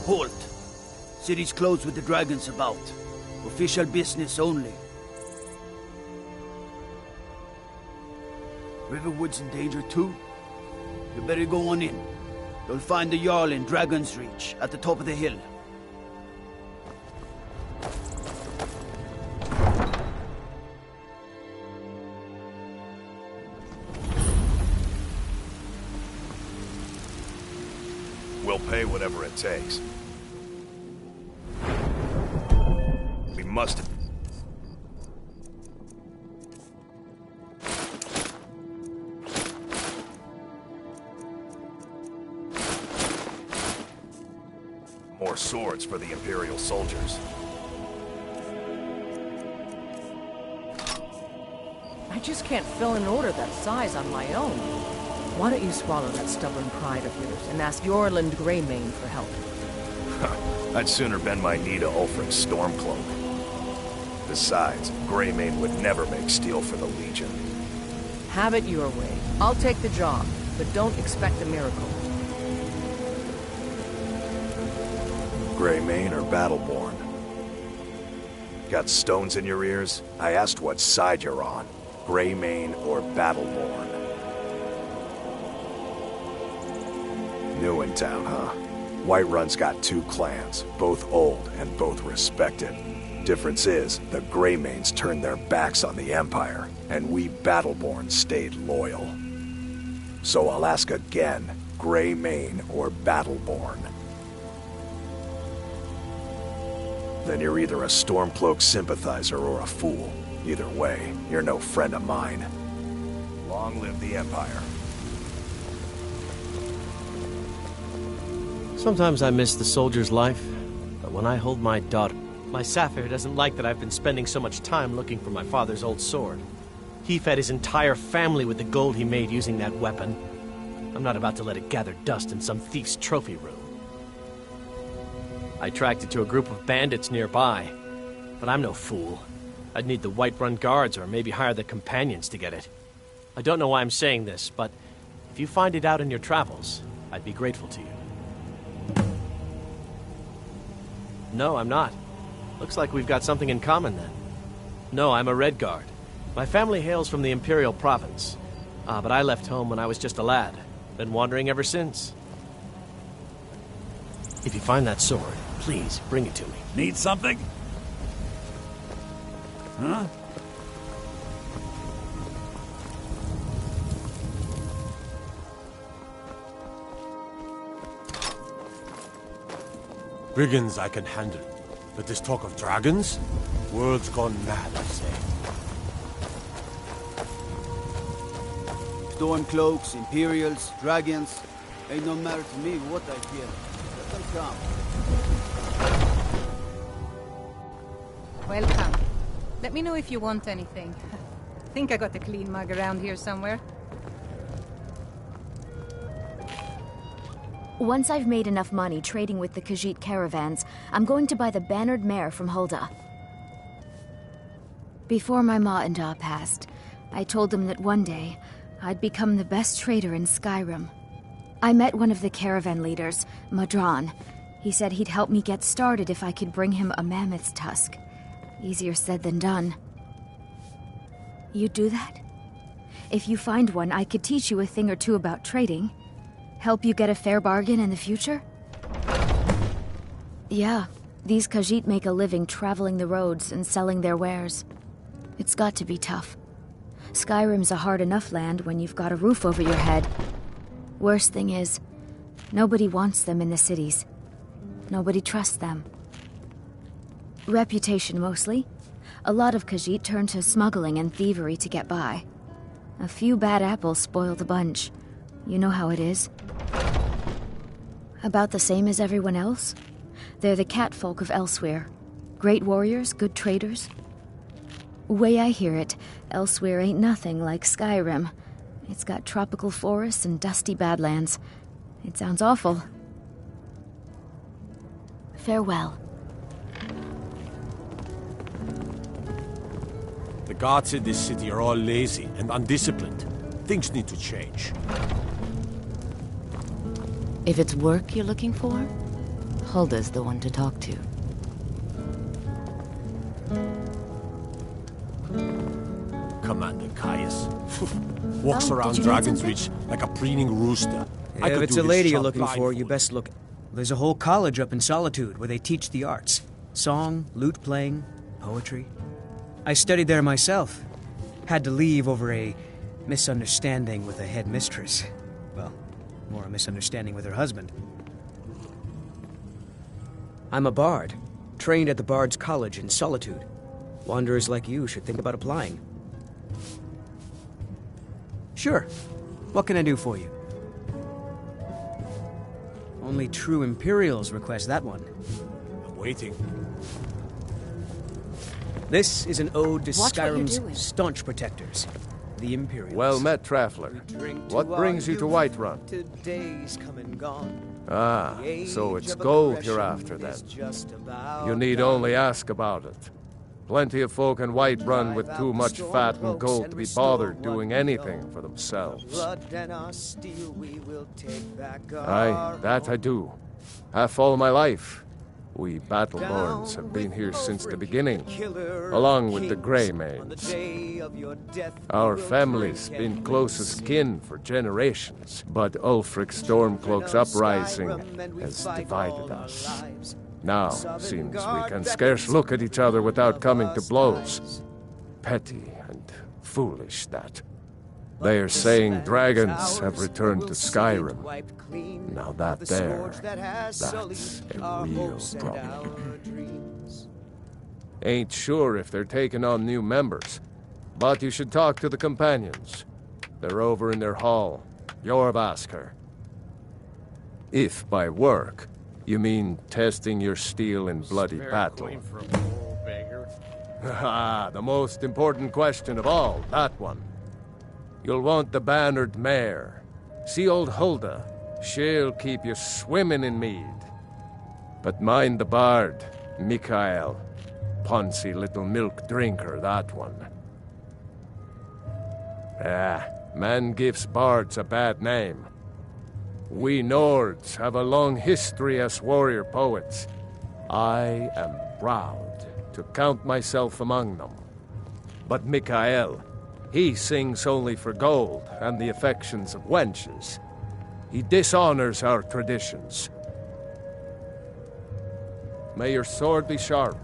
Halt! City's closed with the dragons about. Official business only. Riverwood's in danger too? You better go on in. You'll find the Jarl in Dragon's Reach, at the top of the hill. We'll pay whatever it takes. We must... More swords for the Imperial soldiers. I just can't fill an order that size on my own. Why don't you swallow that stubborn pride of yours and ask Yorland Greymane for help? I'd sooner bend my knee to Ulfric's Stormcloak. Besides, Greymane would never make steel for the Legion. Have it your way. I'll take the job, but don't expect a miracle. Greymane or Battleborn? Got stones in your ears? I asked what side you're on. Greymane or Battleborn? New in town, huh? Whiterun's got two clans, both old and both respected. Difference is, the Greymanes turned their backs on the Empire, and we Battleborn stayed loyal. So I'll ask again, Greymane or Battleborn? Then you're either a Stormcloak sympathizer or a fool. Either way, you're no friend of mine. Long live the Empire. Sometimes I miss the soldier's life, but when I hold my daughter... My Sapphire doesn't like that I've been spending so much time looking for my father's old sword. He fed his entire family with the gold he made using that weapon. I'm not about to let it gather dust in some thief's trophy room. I tracked it to a group of bandits nearby, but I'm no fool. I'd need the Whiterun guards or maybe hire the companions to get it. I don't know why I'm saying this, but if you find it out in your travels, I'd be grateful to you. No, I'm not. Looks like we've got something in common then. No, I'm a Red Guard. My family hails from the Imperial Province. But I left home when I was just a lad. Been wandering ever since. If you find that sword, please bring it to me. Need something? Huh? Brigands I can handle. But this talk of dragons? World's gone mad, I say. Stormcloaks, Imperials, dragons. Ain't no matter to me what I hear. Let them come. Welcome. Let me know if you want anything. Think I got a clean mug around here somewhere. Once I've made enough money trading with the Khajiit caravans, I'm going to buy the bannered mare from Hulda. Before my ma and Da passed, I told them that one day, I'd become the best trader in Skyrim. I met one of the caravan leaders, Madran. He said he'd help me get started if I could bring him a mammoth's tusk. Easier said than done. You'd do that? If you find one, I could teach you a thing or two about trading. Help you get a fair bargain in the future? Yeah, these Khajiit make a living traveling the roads and selling their wares. It's got to be tough. Skyrim's a hard enough land when you've got a roof over your head. Worst thing is, nobody wants them in the cities. Nobody trusts them. Reputation mostly. A lot of Khajiit turn to smuggling and thievery to get by. A few bad apples spoil the bunch. You know how it is. About the same as everyone else. They're the catfolk of Elsewhere. Great warriors, good traders. Way I hear it, Elsewhere ain't nothing like Skyrim. It's got tropical forests and dusty badlands. It sounds awful. Farewell. The guards in this city are all lazy and undisciplined. Things need to change. If it's work you're looking for, Hulda's the one to talk to. Commander Caius. Walks around did you need Dragon's something? Reach like a preening rooster. I If could it's do a this lady you're job looking for, you blindfolded. best look... There's a whole college up in Solitude where they teach the arts. Song, lute playing, poetry. I studied there myself. Had to leave over a misunderstanding with a headmistress. Well, more a misunderstanding with her husband. I'm a bard, trained at the Bard's College in Solitude. Wanderers like you should think about applying. Sure. What can I do for you? Only true Imperials request that one. I'm waiting. This is an ode to Watch what you're Skyrim's doing. staunch protectors, the Imperials. Well met, Traveler. What brings you to Whiterun? Today's come and gone. Ah, so it's gold you're after then. You need only ask about it. Plenty of folk in Whiterun with too much fat and gold to be bothered doing anything for themselves. Aye, that I do. Half all my life. We Battleborns have been here since the beginning, along with the Greymanes. Our family's been closest kin for generations, but Ulfric Stormcloak's uprising has divided us. Now, seems we can scarce look at each other without coming to blows. Petty and foolish, that. They are saying dragons have returned to Skyrim. Now that's a real problem. Ain't sure if they're taking on new members, but you should talk to the companions. They're over in their hall. Jorvaskr. If by work, you mean testing your steel in bloody battle. Ah, the most important question of all, that one. You'll want the bannered mare. See old Hulda. She'll keep you swimming in mead. But mind the bard, Mikael. Poncy little milk drinker, that one. Ah, man gives bards a bad name. We Nords have a long history as warrior poets. I am proud to count myself among them. But Mikael, he sings only for gold and the affections of wenches. He dishonors our traditions. May your sword be sharp.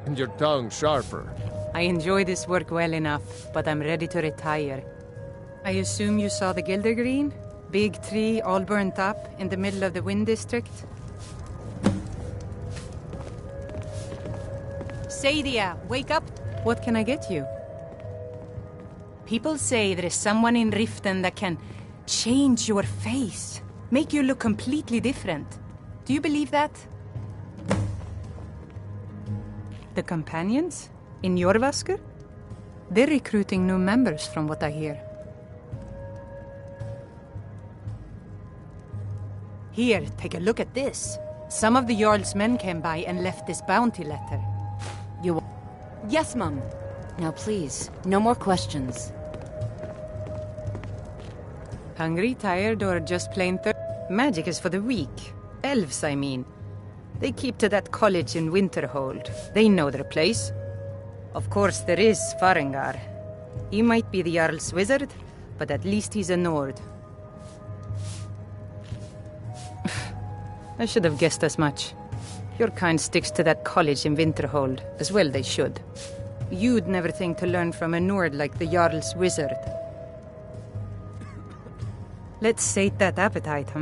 And your tongue sharper. I enjoy this work well enough, but I'm ready to retire. I assume you saw the Gildergreen? Big tree, all burnt up, in the middle of the Wind District? Sadia, wake up! What can I get you? People say there is someone in Riften that can change your face, make you look completely different. Do you believe that? The companions? In Jorvaskr? They're recruiting new members from what I hear. Here, take a look at this. Some of the Jarl's men came by and left this bounty letter. You... Yes, Mum. Now please, no more questions. Hungry, tired, or just plain thirsty? Magic is for the weak. Elves, I mean. They keep to that college in Winterhold. They know their place. Of course, there is Farengar. He might be the Jarl's wizard, but at least he's a Nord. I should have guessed as much. Your kind sticks to that college in Winterhold, as well they should. You'd never think to learn from a Nord like the Jarl's wizard. Let's sate that appetite,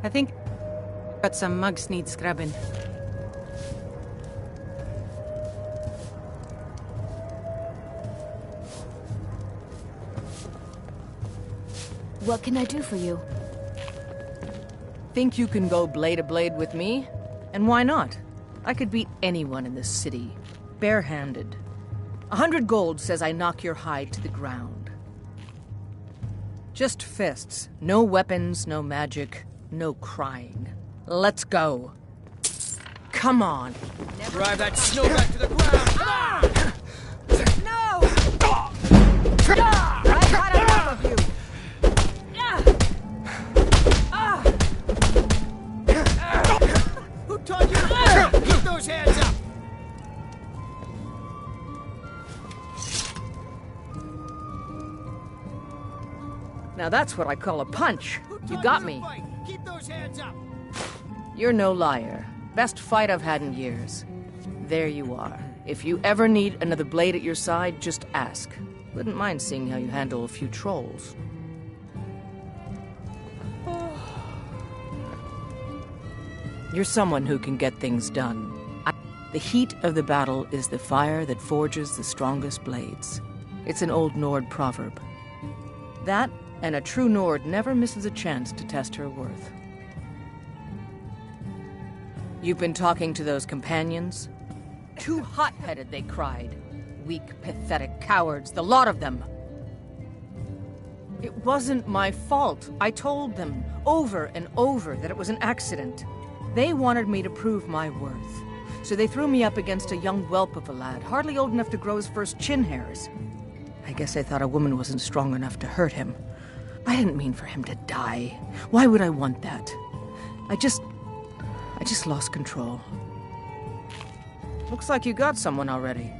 I think... but some mugs need scrubbing. What can I do for you? Think you can go blade to blade with me? And why not? I could beat anyone in this city, barehanded. 100 gold says I knock your hide to the ground. Just fists, no weapons, no magic, no crying. Let's go. Come on. Drive that snow back to the ground! No! I've had enough of you! Who taught you to keep those hands up? Now that's what I call a punch. You got me. Keep those hands up. You're no liar. Best fight I've had in years. There you are. If you ever need another blade at your side, just ask. Wouldn't mind seeing how you handle a few trolls. You're someone who can get things done. The heat of the battle is the fire that forges the strongest blades. It's an old Nord proverb. That, and a true Nord never misses a chance to test her worth. You've been talking to those companions? Too hot-headed, they cried. Weak, pathetic cowards, the lot of them. It wasn't my fault. I told them over and over that it was an accident. They wanted me to prove my worth. So they threw me up against a young whelp of a lad, hardly old enough to grow his first chin hairs. I guess I thought a woman wasn't strong enough to hurt him. I didn't mean for him to die. Why would I want that? I just lost control. Looks like you got someone already.